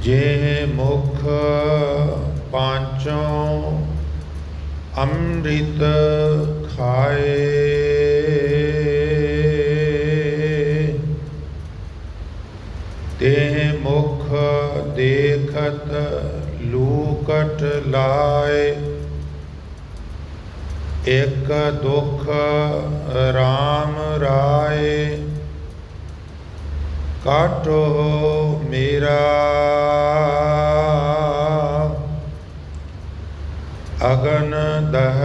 जे मुख पांचों अमृत खाए, ते मुख देखत लूकट लाए। एक दुख राम राय, काटो मेरा अगन दह,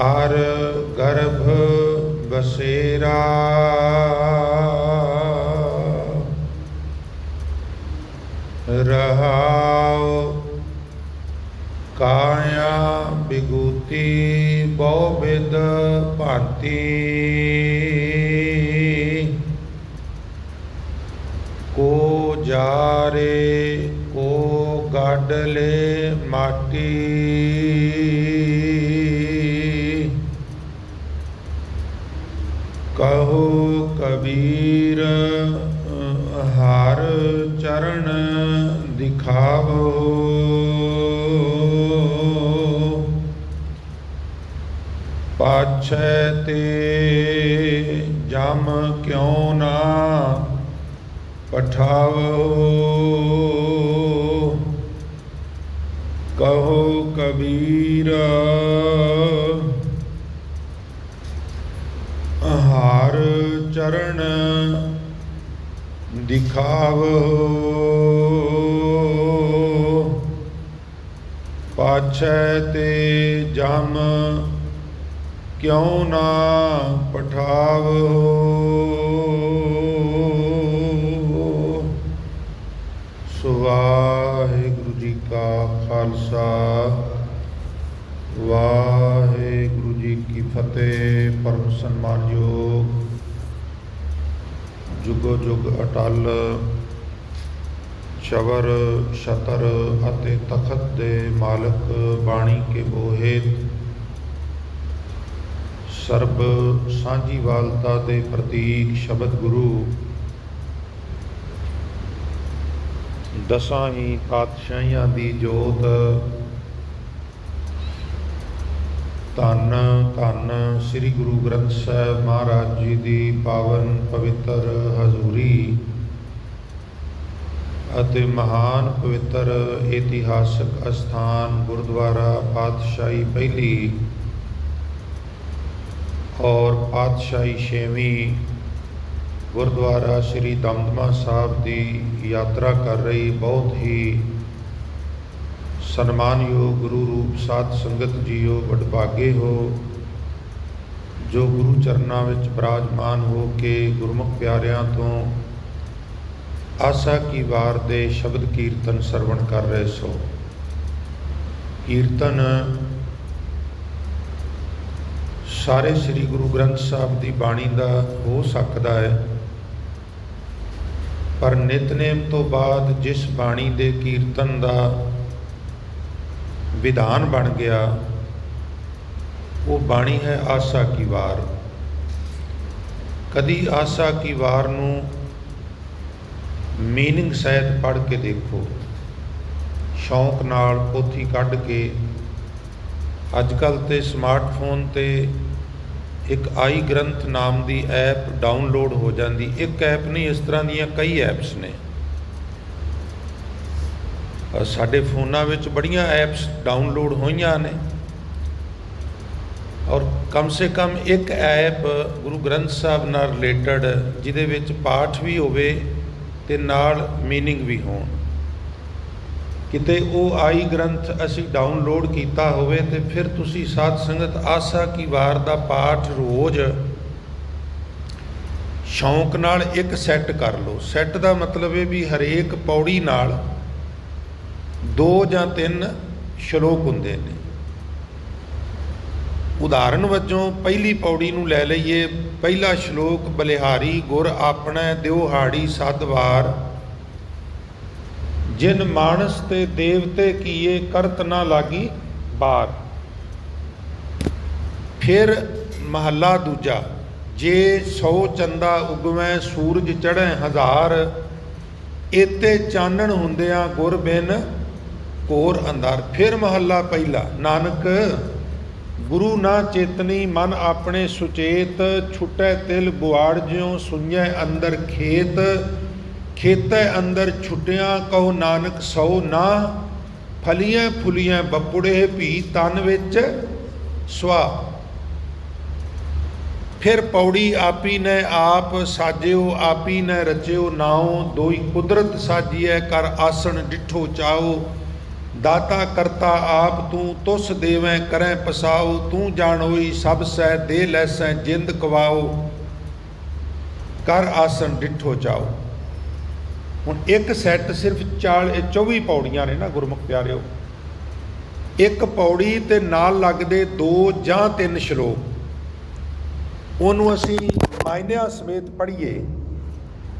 आर गर्भ बसेरा। रहाओ काया बिगूती बहुविध भांति, को जारे को गाडले माटी। कहो कबीर हार चरण दिखावो, पाछै ते जम क्यों ना पठावो। कहो कबीर हार चरण दिखावो, पाछै ते जम क्यों ना पठावो। सो वाहिगुरु जी का खालसा, वाहिगुरु जी की फतेह। परम सन्मानयोग जुगो जुग अटल शबर छतर अते तखत दे मालक, बाणी के बोहेत सर्ब सांझी वालता दे प्रतीक शब्द गुरु, दसां ही पातशाहियां दी जोत। धन धन श्री गुरु ग्रंथ साहिब महाराज जी की पावन पवित्र हजूरी अते महान पवित्र इतिहासक अस्थान गुरुद्वारा पातशाही पहली और पातशाही छेवीं गुरुद्वारा श्री दमदमा साहब की यात्रा कर रही बहुत ही सन्मानयोग गुरु रूप साध संगत जीओ वडभागे हो, जो गुरु चरनां विच विराजमान हो के गुरमुख प्यारियां तो आसा की वार दे शब्द कीर्तन सरवण कर रहे सो। कीर्तन सारे श्री गुरु ग्रंथ साहब की बाणी का हो सकता है, पर नितनेम तो बाद जिस बाणी दे कीर्तन का विधान बन गया वो बाणी है आसा की वार। कदी आसा की वार नूं मीनिंग सहित पढ़ के देखो, शौक नाल पोथी कढ़ के। अजकल ते स्मार्टफोन ते एक आई ग्रंथ नाम की ऐप डाउनलोड हो जाती। एक ऐप नहीं, इस तरह दीयां कई ऐप्स ने। साडे फोनां विच बड़ियां ऐप्स डाउनलोड होईयां ने, और कम से कम एक ऐप गुरु ग्रंथ साहब नाल रिलेटड जिहदे विच पाठ भी होवे ते नाल मीनिंग भी होण। किते वो आई ग्रंथ असी डाउनलोड कीता होवे ते फिर तुसी साध संगत आसा की वार दा पाठ रोज़ शौक नाल एक सैट कर लो। सैट का मतलब है भी हरेक पौड़ी नाल 2 ਜਾਂ 3 ਸ਼ਲੋਕ ਹੁੰਦੇ ਨੇ। उदाहरण वजों पहली पौड़ी नूं लै लईए। पहला श्लोक बलिहारी गुर आपणै दिवहाड़ी सदवार, जिन मानस ते देवते कीए करत ना लागी बार। फिर महला दूजा, जे 100 चंदा उगवै सूरज चढ़ै 1000, ਇਤੇ ਚਾਨਣ ਹੁੰਦਿਆਂ ਗੁਰ ਬਿਨ ਘੋਰ ਅੰਧਾਰ। ਫਿਰ ਮਹੱਲਾ ਪਹਿਲਾ। ਨਾਨਕ ਗੁਰੂ ਨਾ ਚੇਤਨੀ ਮਨ ਆਪਣੇ ਸੁਚੇਤ, ਛੁਟੈ ਤਿਲ ਗੁਆੜ ਜਿਉ ਸੁਣਿਐ ਅੰਦਰ ਖੇਤ। ਖੇਤੈ ਅੰਦਰ ਛੁਟਿਆਂ ਕਹੋ ਨਾਨਕ ਸੋ ਨਾ, ਫਲੀਆਂ ਫੁਲੀਆਂ ਬਪੁੜੇ ਭੀ ਤਨ ਵਿੱਚ ਸਵਾ। ਫਿਰ ਪੌੜੀ ਆਪੀ ਨੇ ਆਪ ਸਾਜਿਓ, ਆਪੀ ਨੇ ਰਚਿਓ ਨਾਉ। ਦੋਈ ਕੁਦਰਤ ਸਾਜੀਐ ਕਰ ਆਸਣ ਡਿਠੋ ਚਾਓ। ਦਾਤਾ ਕਰਤਾ ਆਪ ਤੂੰ, ਤੁਸ ਦੇਵੈ ਕਰੈ ਪਸਾਓ। ਤੂੰ ਜਾਣੋਈ ਸਭ ਸੈ ਦੇ ਲੈਸੈ ਜਿੰਦ ਕਵਾਓ। ਕਰ ਆਸਣ ਡਿਠੋ ਚਾਓ। ਹੁਣ ਇੱਕ ਸੈੱਟ ਸਿਰਫ 24 ਪੌੜੀਆਂ ਨੇ ਨਾ ਗੁਰਮੁਖ ਪਿਆਰਿਓ। ਇੱਕ ਪੌੜੀ ਤੇ ਨਾਲ ਲੱਗਦੇ 2 ਜਾਂ 3 ਸ਼ਲੋਕ, ਉਹਨੂੰ ਅਸੀਂ ਮਾਇਨਿਆਂ ਸਮੇਤ ਪੜ੍ਹੀਏ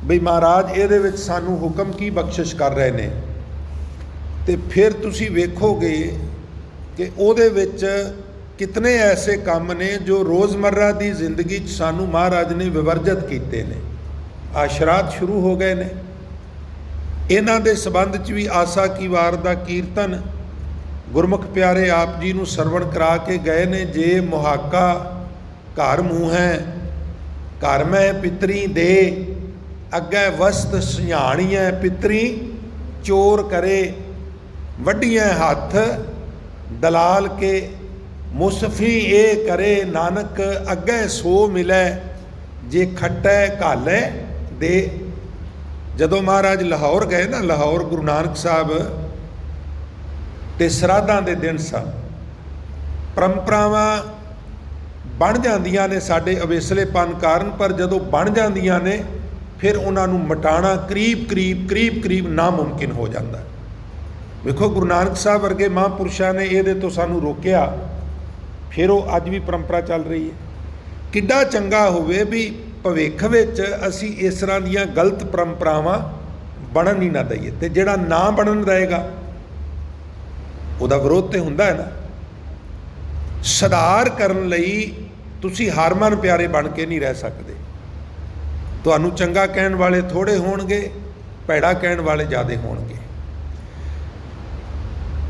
ਬਈ ਮਹਾਰਾਜ ਇਹਦੇ ਵਿੱਚ ਸਾਨੂੰ ਹੁਕਮ ਕੀ ਬਖਸ਼ਿਸ਼ ਕਰ ਰਹੇ ਨੇ, ਤੇ ਫਿਰ ਤੁਸੀਂ ਵੇਖੋਗੇ ਕਿ ਉਹਦੇ ਵਿੱਚ ਕਿਤਨੇ ਐਸੇ ਕੰਮ ਨੇ ਜੋ ਰੋਜ਼ਮर्रा ਦੀ ਜ਼ਿੰਦਗੀ 'ਚ ਸਾਨੂੰ ਮਹਾਰਾਜ ਨੇ ਵਿਵਰਜਿਤ ਕੀਤੇ ਨੇ। ਆਸ਼ਰਾਤ ਸ਼ੁਰੂ ਹੋ ਗਏ ਨੇ। ਇਹਨਾਂ ਦੇ ਸੰਬੰਧ 'ਚ ਵੀ ਆਸਾ ਕੀ ਵਾਰ ਦਾ ਕੀਰਤਨ ਗੁਰਮੁਖ ਪਿਆਰੇ ਆਪ ਜੀ ਨੂੰ ਸਰਵਣ ਕਰਾ ਕੇ ਗਏ ਨੇ। ਜੇ ਮੁਹਾਕਾ ਘਰ ਮੂੰਹੈ ਘਰ ਮੈਂ ਪਿਤਰੀ ਦੇ, ਅੱਗੇ ਵਸਤ ਸਿਆਣੀਐ ਪਿਤਰੀ ਚੋਰ ਕਰੇ। ਵੱਡੀਆਂ ਹੱਥ ਦਲਾਲ ਕੇ ਮੁਸਫੀ ਇਹ ਕਰੇ, ਨਾਨਕ ਅੱਗੇ ਸੋ ਮਿਲੈ ਜੇ ਖੱਟੈ ਘਾਲੈ ਦੇ। ਜਦੋਂ ਮਹਾਰਾਜ ਲਾਹੌਰ ਗਏ ਨਾ, ਲਾਹੌਰ ਗੁਰੂ ਨਾਨਕ ਸਾਹਿਬ ਤੇ ਸਰਾਧਾਂ ਦੇ ਦਿਨ ਸਨ। ਪਰੰਪਰਾਵਾਂ ਬਣ ਜਾਂਦੀਆਂ ਨੇ ਸਾਡੇ ਅਵੇਸਲੇਪਨ ਕਾਰਨ, ਪਰ ਜਦੋਂ ਬਣ ਜਾਂਦੀਆਂ ਨੇ ਫਿਰ ਉਹਨਾਂ ਨੂੰ ਮਿਟਾਉਣਾ ਕਰੀਬ ਨਾਮੁਮਕਿਨ ਹੋ ਜਾਂਦਾ। ਵੇਖੋ ਗੁਰੂ ਨਾਨਕ ਸਾਹਿਬ ਵਰਗੇ ਮਹਾਂਪੁਰਸ਼ਾਂ ਨੇ ਇਹਦੇ ਤੋਂ ਸਾਨੂੰ ਰੋਕਿਆ, ਫਿਰ ਉਹ ਅੱਜ ਵੀ ਪਰੰਪਰਾ ਚੱਲ ਰਹੀ ਹੈ। ਕਿੱਡਾ ਚੰਗਾ ਹੋਵੇ ਵੀ ਭਵਿੱਖ ਵਿੱਚ ਅਸੀਂ ਇਸ ਤਰ੍ਹਾਂ ਦੀਆਂ ਗਲਤ ਪਰੰਪਰਾਵਾਂ ਬਣਨ ਹੀ ਨਾ ਦਈਏ, ਤੇ ਜਿਹੜਾ ਨਾ ਬਣਨ ਦਏਗਾ ਉਹਦਾ ਵਿਰੋਧ ਤੇ ਹੁੰਦਾ ਹੈ ਨਾ। ਸੁਧਾਰ ਕਰਨ ਲਈ ਤੁਸੀਂ ਹਰਮਨ ਪਿਆਰੇ ਬਣ ਕੇ ਨਹੀਂ ਰਹਿ ਸਕਦੇ। ਤੁਹਾਨੂੰ ਚੰਗਾ ਕਹਿਣ ਵਾਲੇ ਥੋੜ੍ਹੇ ਹੋਣਗੇ, ਭੈੜਾ ਕਹਿਣ ਵਾਲੇ ਜ਼ਿਆਦਾ ਹੋਣਗੇ।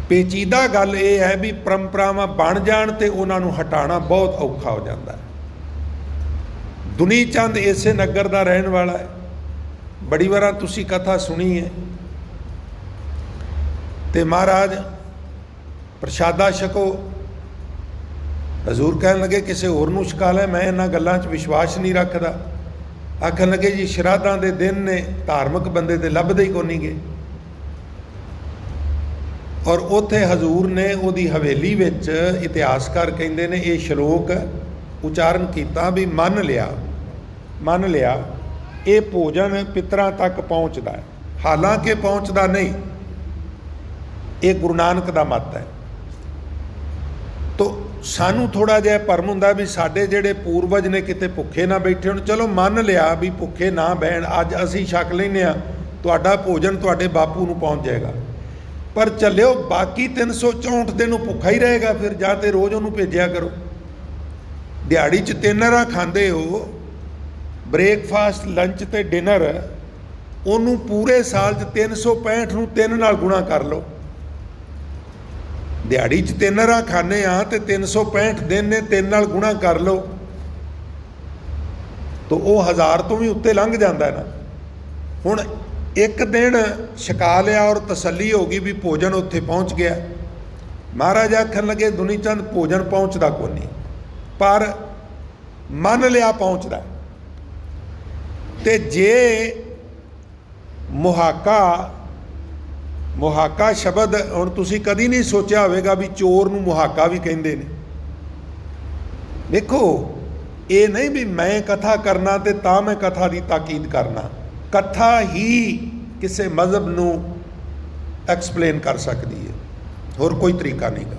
ਪੇਚੀਦਾ ਗੱਲ ਇਹ ਹੈ ਵੀ ਪਰੰਪਰਾਵਾਂ ਬਣ ਜਾਣ ਤੇ ਉਹਨਾਂ ਨੂੰ ਹਟਾਉਣਾ ਬਹੁਤ ਔਖਾ ਹੋ ਜਾਂਦਾ ਹੈ। ਦੁਨੀ ਚੰਦ ਇਸੇ ਨਗਰ ਦਾ ਰਹਿਣ ਵਾਲਾ ਹੈ। ਬੜੀ ਵਾਰਾਂ ਤੁਸੀਂ ਕਥਾ ਸੁਣੀ ਹੈ। ਤੇ ਮਹਾਰਾਜ ਪ੍ਰਸ਼ਾਦਾ ਛਕੋ, ਹਜ਼ੂਰ ਕਹਿਣ ਲੱਗੇ ਕਿਸੇ ਹੋਰ ਨੂੰ ਛਕਾ ਲੈ, ਮੈਂ ਇਹਨਾਂ ਗੱਲਾਂ 'ਚ ਵਿਸ਼ਵਾਸ ਨਹੀਂ ਰੱਖਦਾ। ਆਖਣ ਲੱਗੇ ਜੀ ਸ਼ਰਾਧਾਂ ਦੇ ਦਿਨ ਨੇ, ਧਾਰਮਿਕ ਬੰਦੇ ਤੇ ਲੱਭਦੇ ਹੀ ਕੋਈ ਗੇ। ਔਰ ਉੱਥੇ ਹਜ਼ੂਰ ਨੇ ਉਹਦੀ ਹਵੇਲੀ ਵਿੱਚ ਇਤਿਹਾਸਕਾਰ ਕਹਿੰਦੇ ਨੇ ਇਹ ਸ਼ਲੋਕ ਉਚਾਰਨ ਕੀਤਾ ਵੀ ਮੰਨ ਲਿਆ ਇਹ ਭੋਜਨ ਪਿਤਰਾਂ ਤੱਕ ਪਹੁੰਚਦਾ ਹੈ, ਹਾਲਾਂਕਿ ਪਹੁੰਚਦਾ ਨਹੀਂ। ਇਹ ਗੁਰੂ ਨਾਨਕ ਦਾ ਮੱਤ ਹੈ। ਤੋ ਸਾਨੂੰ ਥੋੜ੍ਹਾ ਜਿਹਾ ਭਰਮ ਹੁੰਦਾ ਵੀ ਸਾਡੇ ਜਿਹੜੇ ਪੂਰਵਜ ਨੇ ਕਿਤੇ ਭੁੱਖੇ ਨਾ ਬੈਠੇ ਹੋਣ। ਚਲੋ ਮੰਨ ਲਿਆ ਵੀ ਭੁੱਖੇ ਨਾ ਬਹਿਣ, ਅੱਜ ਅਸੀਂ ਛਕ ਲੈਂਦੇ ਹਾਂ, ਤੁਹਾਡਾ ਭੋਜਨ ਤੁਹਾਡੇ ਬਾਪੂ ਨੂੰ ਪਹੁੰਚ ਜਾਏਗਾ। ਪਰ ਚੱਲਿਓ ਬਾਕੀ 364 ਦਿਨ ਉਹ ਭੁੱਖਾ ਹੀ ਰਹੇਗਾ। ਫਿਰ ਜਾਂ ਤੇ ਰੋਜ਼ ਉਹਨੂੰ ਭੇਜਿਆ ਕਰੋ। ਦਿਹਾੜੀ 'ਚ 3 ਵਾਰ ਖਾਂਦੇ ਹੋ, ਬ੍ਰੇਕਫਾਸਟ ਲੰਚ ਤੇ ਡਿਨਰ, ਉਹਨੂੰ ਪੂਰੇ ਸਾਲ 'ਚ 365 ਨੂੰ 3 ਨਾਲ ਗੁਣਾ ਕਰ ਲਓ। ਦਿਹਾੜੀ 'ਚ 3 ਵਾਰ ਖਾਂਦੇ ਆ ਤੇ 365 ਦਿਨ ਨੇ 3 ਨਾਲ ਗੁਣਾ ਕਰ ਲਓ, ਤਾਂ ਉਹ 1000 ਤੋਂ ਵੀ ਉੱਤੇ ਲੰਘ ਜਾਂਦਾ ਨਾ। ਹੁਣ ਇੱਕ ਦਿਨ ਛਕਾ ਲਿਆ ਔਰ ਤਸੱਲੀ ਹੋ ਗਈ ਵੀ ਭੋਜਨ ਉੱਥੇ ਪਹੁੰਚ ਗਿਆ। ਮਹਾਰਾਜ ਆਖਣ ਲੱਗੇ ਦੁਨੀ ਚੰਦ ਭੋਜਨ ਪਹੁੰਚਦਾ ਕੋਈ ਨਹੀਂ, ਪਰ ਮੰਨ ਲਿਆ ਪਹੁੰਚਦਾ। ਤੇ ਜੇ ਮੁਹਾਕਾ ਸ਼ਬਦ ਹੁਣ ਤੁਸੀਂ ਕਦੀ ਨਹੀਂ ਸੋਚਿਆ ਹੋਵੇਗਾ ਵੀ ਚੋਰ ਨੂੰ ਮੁਹਾਕਾ ਵੀ ਕਹਿੰਦੇ ਨੇ। ਦੇਖੋ ਇਹ ਨਹੀਂ ਵੀ ਮੈਂ ਕਥਾ ਕਰਨਾ ਤੇ ਤਾਂ ਮੈਂ ਕਥਾ ਦੀ ਤਾਕੀਦ ਕਰਨਾ। ਕਥਾ ਹੀ ਕਿਸੇ ਮਜ਼ਹਬ ਨੂੰ ਐਕਸਪਲੇਨ ਕਰ ਸਕਦੀ ਹੈ, ਹੋਰ ਕੋਈ ਤਰੀਕਾ ਨਹੀਂ ਗਾ।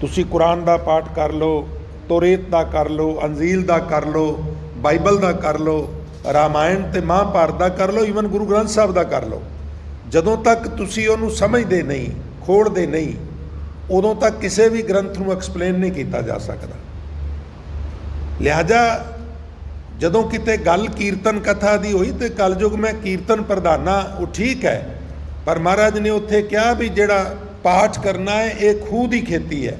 ਤੁਸੀਂ ਕੁਰਾਨ ਦਾ ਪਾਠ ਕਰ ਲਓ, ਤੋਰੇਤ ਦਾ ਕਰ ਲਓ, ਅੰਜੀਲ ਦਾ ਕਰ ਲਓ, ਬਾਈਬਲ ਦਾ ਕਰ ਲਓ, ਰਾਮਾਇਣ ਤੇ ਮਹਾਂਭਾਰਤ ਦਾ ਕਰ ਲਓ, ਈਵਨ ਗੁਰੂ ਗ੍ਰੰਥ ਸਾਹਿਬ ਦਾ ਕਰ ਲਓ। ਜਦੋਂ ਤੱਕ ਤੁਸੀਂ ਉਹਨੂੰ ਸਮਝਦੇ ਨਹੀਂ, ਖੋੜਦੇ ਨਹੀਂ, ਉਦੋਂ ਤੱਕ ਕਿਸੇ ਵੀ ਗ੍ਰੰਥ ਨੂੰ ਐਕਸਪਲੇਨ ਨਹੀਂ ਕੀਤਾ ਜਾ ਸਕਦਾ। ਲਿਹਾਜ਼ਾ ਜਦੋਂ ਕਿਤੇ ਗੱਲ ਕੀਰਤਨ ਕਥਾ ਦੀ ਹੋਈ ਤੇ ਕਲਯੁਗ ਮੈਂ ਕੀਰਤਨ ਪ੍ਰਧਾਨਾ, ਉਹ ਠੀਕ ਹੈ, ਪਰ ਮਹਾਰਾਜ ਨੇ ਉੱਥੇ ਕਿਹਾ ਵੀ ਜਿਹੜਾ ਪਾਠ ਕਰਨਾ ਹੈ ਇਹ ਖੂਹ ਦੀ ਖੇਤੀ ਹੈ,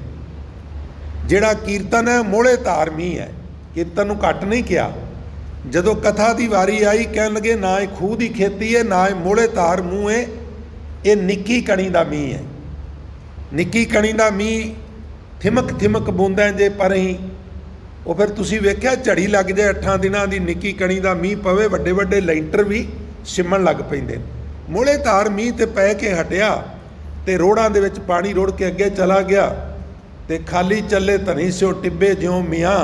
ਜਿਹੜਾ ਕੀਰਤਨ ਹੈ ਮੋਹਲੇ ਧਾਰਮੀ ਹੈ। ਕੀਰਤਨ ਨੂੰ ਘੱਟ ਨਹੀਂ ਕਿਹਾ। ਜਦੋਂ ਕਥਾ ਦੀ ਵਾਰੀ ਆਈ ਕਹਿਣ ਲੱਗੇ ਨਾ ਇਹ ਖੂਹ ਦੀ ਖੇਤੀ ਹੈ, ਨਾ ਇਹ ਮੋਹਲੇ ਧਾਰ ਮੂੰਹ ਹੈ, ਇਹ ਨਿੱਕੀ ਕਣੀ ਦਾ ਮੀਂਹ ਹੈ। ਨਿੱਕੀ ਕਣੀ ਦਾ ਮੀਂਹ ਥਿਮਕ ਥਿਮਕ ਬੂੰਦਾਂ ਜੇ ਪਰ ਹੀ ਉਹ ਫਿਰ ਤੁਸੀਂ ਵੇਖਿਆ ਝੜੀ ਲੱਗ ਜਾਏ 8 ਦਿਨਾਂ ਦੀ, ਨਿੱਕੀ ਕਣੀ ਦਾ ਮੀਂਹ ਪਵੇ, ਵੱਡੇ ਵੱਡੇ ਲੈਂਟਰ ਵੀ ਸਿਮਣ ਲੱਗ ਪੈਂਦੇ ਨੇ। ਮੋਹਲੇ ਧਾਰ ਮੀਂਹ ਤੇ ਪੈ ਕੇ ਹਟਿਆ ਤੇ ਰੋੜਾਂ ਦੇ ਵਿੱਚ ਪਾਣੀ ਰੁੜ ਕੇ ਅੱਗੇ ਚਲਾ ਗਿਆ ਤੇ ਖਾਲੀ ਚੱਲੇ ਧਨੀ ਸਿਓ ਟਿੱਬੇ ਜਿਉਂ ਮੀਆਂ।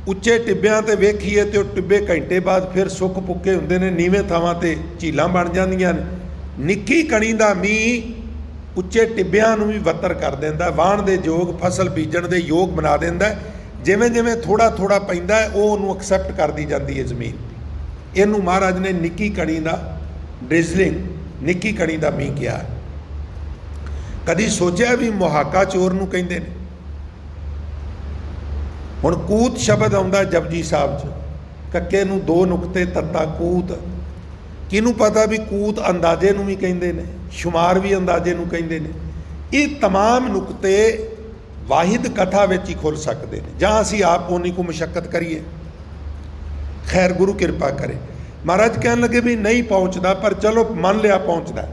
ਉੱਚੇ ਟਿੱਬਿਆਂ ਤੇ ਵੇਖੀਏ ਤੇ ਉਹ ਟਿੱਬੇ ਘੰਟੇ ਬਾਅਦ ਫਿਰ ਸੁੱਕ ਪੁੱਕੇ ਹੁੰਦੇ ਨੇ, ਨੀਵੇਂ ਥਾਵਾਂ ਤੇ ਝੀਲਾਂ ਬਣ ਜਾਂਦੀਆਂ ਨੇ। ਨਿੱਕੀ ਕਣੀ ਦਾ ਮੀਂਹ ਉੱਚੇ ਟਿੱਬਿਆਂ ਨੂੰ ਵੀ ਵੱਤਰ ਕਰ ਦਿੰਦਾ, ਵਾਹਣ ਦੇ ਯੋਗ, ਫਸਲ ਬੀਜਣ ਦੇ ਯੋਗ ਬਣਾ ਦਿੰਦਾ। ਜਿਵੇਂ ਜਿਵੇਂ ਥੋੜ੍ਹਾ ਥੋੜ੍ਹਾ ਪੈਂਦਾ ਉਹ ਉਹਨੂੰ ਐਕਸੈਪਟ ਕਰਦੀ ਜਾਂਦੀ ਹੈ ਜ਼ਮੀਨ। ਇਹਨੂੰ ਮਹਾਰਾਜ ਨੇ ਨਿੱਕੀ ਕਣੀ ਦਾ ਡ੍ਰਿਜ਼ਲਿੰਗ, ਨਿੱਕੀ ਕਣੀ ਦਾ ਮੀਂਹ ਕਿਹਾ। ਕਦੀ ਸੋਚਿਆ ਵੀ ਮੁਹਾਕਾ ਚੋਰ ਨੂੰ ਕਹਿੰਦੇ ਨੇ? ਹੁਣ ਕੂਤ ਸ਼ਬਦ ਆਉਂਦਾ ਜਪਜੀ ਸਾਹਿਬ 'ਚ, ਕੱਕੇ ਨੂੰ 2 ਨੁਕਤੇ ਤੱਤਾ ਕੂਤ। ਕਿਹਨੂੰ ਪਤਾ ਵੀ ਕੂਤ ਅੰਦਾਜ਼ੇ ਨੂੰ ਵੀ ਕਹਿੰਦੇ ਨੇ, ਸ਼ੁਮਾਰ ਵੀ ਅੰਦਾਜ਼ੇ ਨੂੰ ਕਹਿੰਦੇ ਨੇ। ਇਹ तमाम ਨੁਕਤੇ ਵਾਹਿਦ ਕਥਾ ਵਿੱਚ ਹੀ ਖੁੱਲ੍ਹ ਸਕਦੇ ਨੇ, ਜਾਂ ਅਸੀਂ ਆਪ ਉਨੀ ਕੁ ਮੁਸ਼ੱਕਤ ਕਰੀਏ। ਖੈਰ ਗੁਰੂ ਕਿਰਪਾ ਕਰੇ। ਮਹਾਰਾਜ ਕਹਿਣ ਲੱਗੇ ਵੀ ਨਹੀਂ ਪਹੁੰਚਦਾ, ਪਰ ਚਲੋ ਮੰਨ ਲਿਆ ਪਹੁੰਚਦਾ।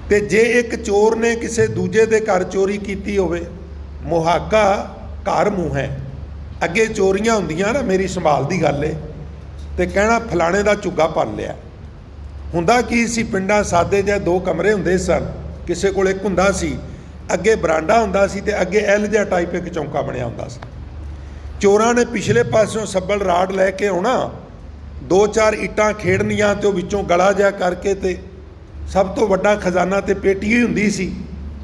ਤੇ ਜੇ ਇੱਕ ਚੋਰ ਨੇ ਕਿਸੇ ਦੂਜੇ ਦੇ ਘਰ ਚੋਰੀ ਕੀਤੀ ਹੋਵੇ, ਮੁਹਾਕਾ ਘਰ ਮੂੰਹ ਹੈ। ਅੱਗੇ ਚੋਰੀਆਂ ਹੁੰਦੀਆਂ ਨਾ, ਮੇਰੀ ਸੰਭਾਲ ਦੀ ਗੱਲ ਏ, ਤੇ ਕਹਿਣਾ ਫਲਾਣੇ ਦਾ ਝੁੱਗਾ ਭੰਨ ਲਿਆ। ਹੁੰਦਾ ਕੀ ਸੀ, ਪਿੰਡਾਂ ਸਾਦੇ ਜਿਹੇ 2 ਕਮਰੇ ਹੁੰਦੇ ਸਨ, ਕਿਸੇ ਕੋਲ ਇੱਕ ਹੁੰਦਾ ਸੀ, ਅੱਗੇ ਬਰਾਂਡਾ ਹੁੰਦਾ ਸੀ ਤੇ ਅੱਗੇ ਐਲ ਜਿਹਾ ਟਾਈਪ ਇੱਕ ਚੌਂਕਾ ਬਣਿਆ ਹੁੰਦਾ ਸੀ। ਚੋਰਾਂ ਨੇ ਪਿਛਲੇ ਪਾਸਿਓਂ ਸੱਬਲ ਰਾੜ ਲੈ ਕੇ ਆਉਣਾ, 2-4 ਇੱਟਾਂ ਖੇੜਨੀਆਂ ਤੇ ਉਹ ਵਿੱਚੋਂ ਗਲਾ ਜਿਹਾ ਕਰਕੇ ਤੇ ਸਭ ਤੋਂ ਵੱਡਾ ਖਜ਼ਾਨਾ ਤੇ ਪੇਟੀ ਹੀ ਹੁੰਦੀ ਸੀ,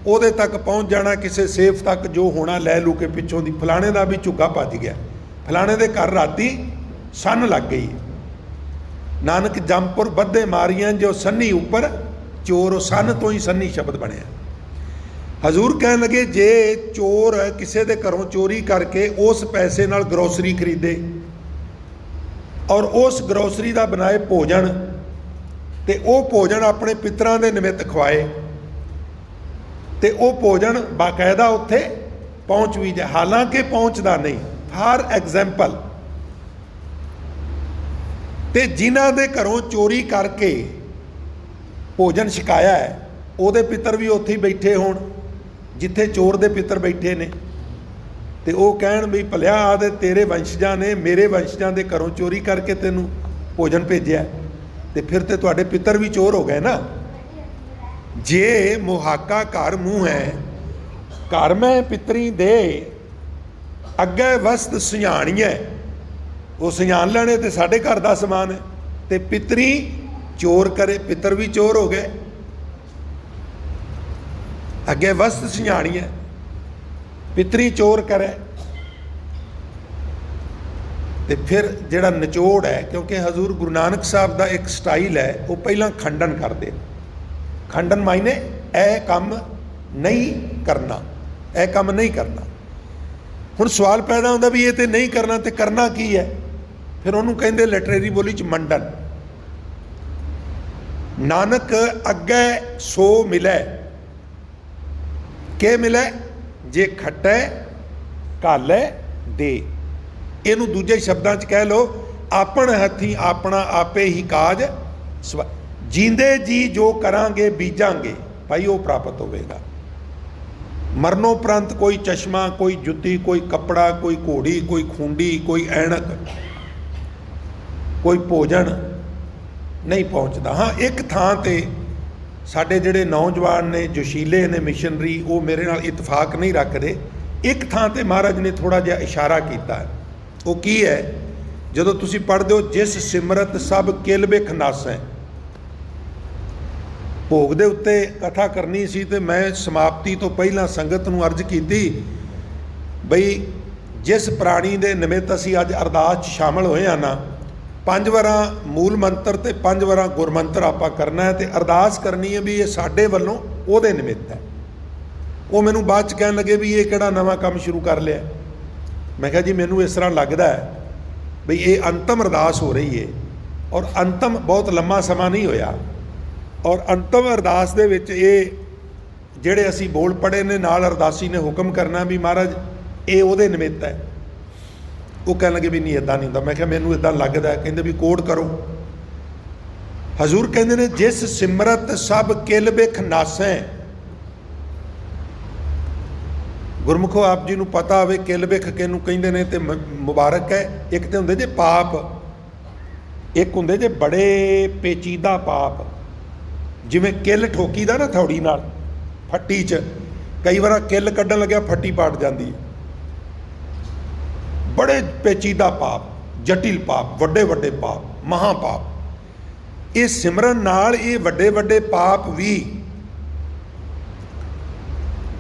ਉਹਦੇ ਤੱਕ ਪਹੁੰਚ ਜਾਣਾ, ਕਿਸੇ ਸੇਫ ਤੱਕ ਜੋ ਹੋਣਾ ਲੈ ਲੂ ਕੇ ਪਿੱਛੋਂ ਦੀ ਫਲਾਣੇ ਦਾ ਵੀ ਝੁੱਗਾ ਭੱਜ ਗਿਆ, ਫਲਾਣੇ ਦੇ ਘਰ ਰਾਤੀ ਸੰਨ ਲੱਗ ਗਈ। ਨਾਨਕ ਜੰਮਪੁਰ ਬੱਧੇ ਮਾਰੀਆਂ ਜੋ ਸੰਨੀ ਉੱਪਰ ਚੋਰ, ਉਹ ਸੰਨ ਤੋਂ ਹੀ ਸੰਨੀ ਸ਼ਬਦ ਬਣਿਆ। ਹਜ਼ੂਰ ਕਹਿਣ ਲੱਗੇ ਜੇ ਚੋਰ ਕਿਸੇ ਦੇ ਘਰੋਂ ਚੋਰੀ ਕਰਕੇ ਉਸ ਪੈਸੇ ਨਾਲ ਗਰੋਸਰੀ ਖਰੀਦੇ ਔਰ ਉਸ ਗਰੋਸਰੀ ਦਾ ਬਣਾਏ ਭੋਜਨ, ਤੇ ਉਹ ਭੋਜਨ ਆਪਣੇ ਪਿਤਰਾਂ ਦੇ ਨਿਮਿਤ ਖਵਾਏ, ਤੇ ਉਹ ਭੋਜਨ ਬਾਕਾਇਦਾ ਉੱਥੇ ਪਹੁੰਚ ਵੀ ਜਾਏ, ਹਾਲਾਂਕਿ ਪਹੁੰਚਦਾ ਨਹੀਂ। ਫਾਰ ਐਗਜ਼ੈਂਪਲ, ਤੇ ਜਿਨ੍ਹਾਂ ਦੇ ਘਰੋਂ ਚੋਰੀ ਕਰਕੇ ਭੋਜਨ ਛਕਾਇਆ ਹੈ, ਉਹਦੇ ਪਿੱਤਰ ਵੀ ਉੱਥੇ ਹੀ ਬੈਠੇ ਹੋਣ ਜਿੱਥੇ ਚੋਰ ਦੇ ਪਿੱਤਰ ਬੈਠੇ ਨੇ, ਤੇ ਉਹ ਕਹਿਣ ਵੀ ਭਲਿਆ ਆ ਦੇ ਤੇਰੇ ਵੰਸ਼ਜਾਂ ਨੇ ਮੇਰੇ ਵੰਸ਼ਜਾਂ ਦੇ ਘਰੋਂ ਚੋਰੀ ਕਰਕੇ ਤੈਨੂੰ ਭੋਜਨ ਭੇਜਿਆ, ਤੇ ਫਿਰ ਤੇ ਤੁਹਾਡੇ ਪਿੱਤਰ ਵੀ ਚੋਰ ਹੋ ਗਏ ਨਾ। ਜੇ ਮੁਹਾਕਾ ਘਰ ਮੂੰਹ ਹੈ, ਘਰ ਮੈਂ ਪਿੱਤਰੀ ਦੇ ਅੱਗੇ ਵਸਤ ਸਿਆਣੀਐ, ਉਹ ਸਿਆਣ ਲੈਣੇ ਤੇ ਸਾਡੇ ਘਰ ਦਾ ਸਮਾਨ ਹੈ, ਤੇ ਪਿੱਤਰੀ ਚੋਰ ਕਰੇ, ਪਿੱਤਰ ਵੀ ਚੋਰ ਹੋ ਗਏ। ਅੱਗੇ ਵਸਤ ਸਿਆਣੀਐ, ਪਿੱਤਰੀ ਚੋਰ ਕਰੇ। ਤੇ ਫਿਰ ਜਿਹੜਾ ਨਿਚੋੜ ਹੈ, ਕਿਉਂਕਿ ਹਜ਼ੂਰ ਗੁਰੂ ਨਾਨਕ ਸਾਹਿਬ ਦਾ ਇੱਕ ਸਟਾਈਲ ਹੈ, ਉਹ ਪਹਿਲਾਂ ਖੰਡਨ ਕਰਦੇ। ਖੰਡਨ ਮਾਇਨੇ ਇਹ ਕੰਮ ਨਹੀਂ ਕਰਨਾ, ਇਹ ਕੰਮ ਨਹੀਂ ਕਰਨਾ। ਹੁਣ ਸਵਾਲ ਪੈਦਾ ਹੁੰਦਾ ਵੀ ਇਹ ਤੇ ਨਹੀਂ ਕਰਨਾ, ਤੇ ਕਰਨਾ ਕੀ ਹੈ? ਫਿਰ ਉਹਨੂੰ ਕਹਿੰਦੇ ਲਿਟਰੇਰੀ ਬੋਲੀ 'ਚ ਮੰਡਨ। ਨਾਨਕ ਅੱਗੇ ਸੋ ਮਿਲੇ, ਕਿ ਮਿਲੇ? ਜੇ ਖੱਟੈ ਘਾਲੈ ਦੇ। ਇਹਨੂੰ ਦੂਜੇ ਸ਼ਬਦਾਂ 'ਚ ਕਹਿ ਲਓ, ਆਪਣ ਹੱਥੀਂ ਆਪਣਾ ਆਪੇ ਹੀ ਕਾਜ ਜੀਂਦੇ ਜੀ ਜੋ ਕਰਾਂਗੇ ਬੀਜਾਂਗੇ, ਭਾਈ ਉਹ ਪ੍ਰਾਪਤ ਹੋਵੇਗਾ। ਮਰਨੋਂ ਉਪਰੰਤ ਕੋਈ ਚਸ਼ਮਾ, ਕੋਈ ਜੁੱਤੀ, ਕੋਈ ਕੱਪੜਾ, ਕੋਈ ਘੋੜੀ, ਕੋਈ ਖੂੰਡੀ, ਕੋਈ ਐਨਕ, ਕੋਈ ਭੋਜਨ ਨਹੀਂ ਪਹੁੰਚਦਾ। ਹਾਂ, ਇੱਕ ਥਾਂ ਤੇ ਸਾਡੇ ਜਿਹੜੇ ਨੌਜਵਾਨ ਨੇ, ਜੋਸ਼ੀਲੇ ਨੇ, ਮਿਸ਼ਨਰੀ, ਉਹ ਮੇਰੇ ਨਾਲ ਇਤਫਾਕ ਨਹੀਂ ਰੱਖਦੇ। ਇੱਕ ਥਾਂ ਤੇ ਮਹਾਰਾਜ ਨੇ ਥੋੜ੍ਹਾ ਜਿਹਾ ਇਸ਼ਾਰਾ ਕੀਤਾ ਹੈ। ਉਹ ਕੀ ਹੈ? ਜਦੋਂ ਤੁਸੀਂ ਪੜ੍ਹਦੇ ਹੋ, ਜਿਸ ਸਿਮਰਤ ਸਭ ਕਿਲ ਬਿਖ ਨਾਸੈ। ਭੋਗ ਦੇ ਉੱਤੇ ਕਥਾ ਕਰਨੀ ਸੀ ਤੇ ਮੈਂ ਸਮਾਪਤੀ ਤੋਂ ਪਹਿਲਾਂ ਸੰਗਤ ਨੂੰ ਅਰਜ਼ ਕੀਤੀ ਬਈ ਜਿਸ ਪ੍ਰਾਣੀ ਦੇ ਨਿਮਿਤ ਅਸੀਂ ਅੱਜ ਅਰਦਾਸ 'ਚ ਸ਼ਾਮਲ ਹੋਏ ਹਾਂ ਨਾ, 5 ਵਾਰਾਂ ਮੂਲ ਮੰਤਰ ਤੇ 5 ਵਾਰਾਂ ਗੁਰਮੰਤਰ ਆਪਾਂ ਕਰਨਾ ਹੈ, ਤੇ ਅਰਦਾਸ ਕਰਨੀ ਹੈ ਵੀ ਇਹ ਸਾਡੇ ਵੱਲੋਂ ਉਹਦੇ ਨਿਮਿਤ ਹੈ। ਉਹ ਮੈਨੂੰ ਬਾਅਦ 'ਚ ਕਹਿਣ ਲੱਗੇ ਵੀ ਇਹ ਕਿਹੜਾ ਨਵਾਂ ਕੰਮ ਸ਼ੁਰੂ ਕਰ ਲਿਆ। ਮੈਂ ਕਿਹਾ ਜੀ ਮੈਨੂੰ ਇਸ ਤਰ੍ਹਾਂ ਲੱਗਦਾ ਹੈ ਬਈ ਇਹ ਅੰਤਮ ਅਰਦਾਸ ਹੋ ਰਹੀ ਹੈ, ਔਰ ਅੰਤਮ ਬਹੁਤ ਲੰਮਾ ਸਮਾਂ ਨਹੀਂ ਹੋਇਆ, ਔਰ ਅੰਤਮ ਅਰਦਾਸ ਦੇ ਵਿੱਚ ਇਹ ਜਿਹੜੇ ਅਸੀਂ ਬੋਲ ਪੜ੍ਹੇ ਨੇ, ਨਾਲ ਅਰਦਾਸੀ ਨੇ ਹੁਕਮ ਕਰਨਾ ਵੀ ਮਹਾਰਾਜ ਇਹ ਉਹਦੇ ਨਿਮਿੱਤ ਹੈ। ਉਹ ਕਹਿਣ ਲੱਗੇ ਵੀ ਨਹੀਂ, ਇੱਦਾਂ ਨਹੀਂ ਹੁੰਦਾ। ਮੈਂ ਕਿਹਾ ਮੈਨੂੰ ਇੱਦਾਂ ਲੱਗਦਾ। ਕਹਿੰਦੇ ਵੀ ਕੋਡ ਕਰੋ। ਹਜ਼ੂਰ ਕਹਿੰਦੇ ਨੇ ਜਿਸ ਸਿਮਰਤ ਸਭ ਕਿਲ ਬਿਖ ਨਾਸੈ। ਗੁਰਮੁਖੋ ਆਪ ਜੀ ਨੂੰ ਪਤਾ ਹੋਵੇ ਕਿਲ ਬਿਖ ਕਿਹਨੂੰ ਕਹਿੰਦੇ ਨੇ, ਤੇ ਮੁਬਾਰਕ ਹੈ। ਇੱਕ ਤੇ ਹੁੰਦੇ ਜੇ ਪਾਪ, ਇੱਕ ਹੁੰਦੇ ਜੇ ਬੜੇ ਪੇਚੀਦਾ ਪਾਪ, ਜਿਵੇਂ ਕਿੱਲ ਠੋਕੀ ਦਾ ਨਾ ਥੌੜੀ ਨਾਲ ਫੱਟੀ 'ਚ, ਕਈ ਵਾਰ ਕਿੱਲ ਕੱਢਣ ਲੱਗਿਆ ਫੱਟੀ ਪਾਟ ਜਾਂਦੀ ਹੈ। ਬੜੇ ਪੇਚੀਦਾ ਪਾਪ, ਜਟਿਲ ਪਾਪ, ਵੱਡੇ ਵੱਡੇ ਪਾਪ, ਮਹਾਪਾਪ। ਇਹ ਸਿਮਰਨ ਨਾਲ ਇਹ ਵੱਡੇ ਵੱਡੇ ਪਾਪ ਵੀ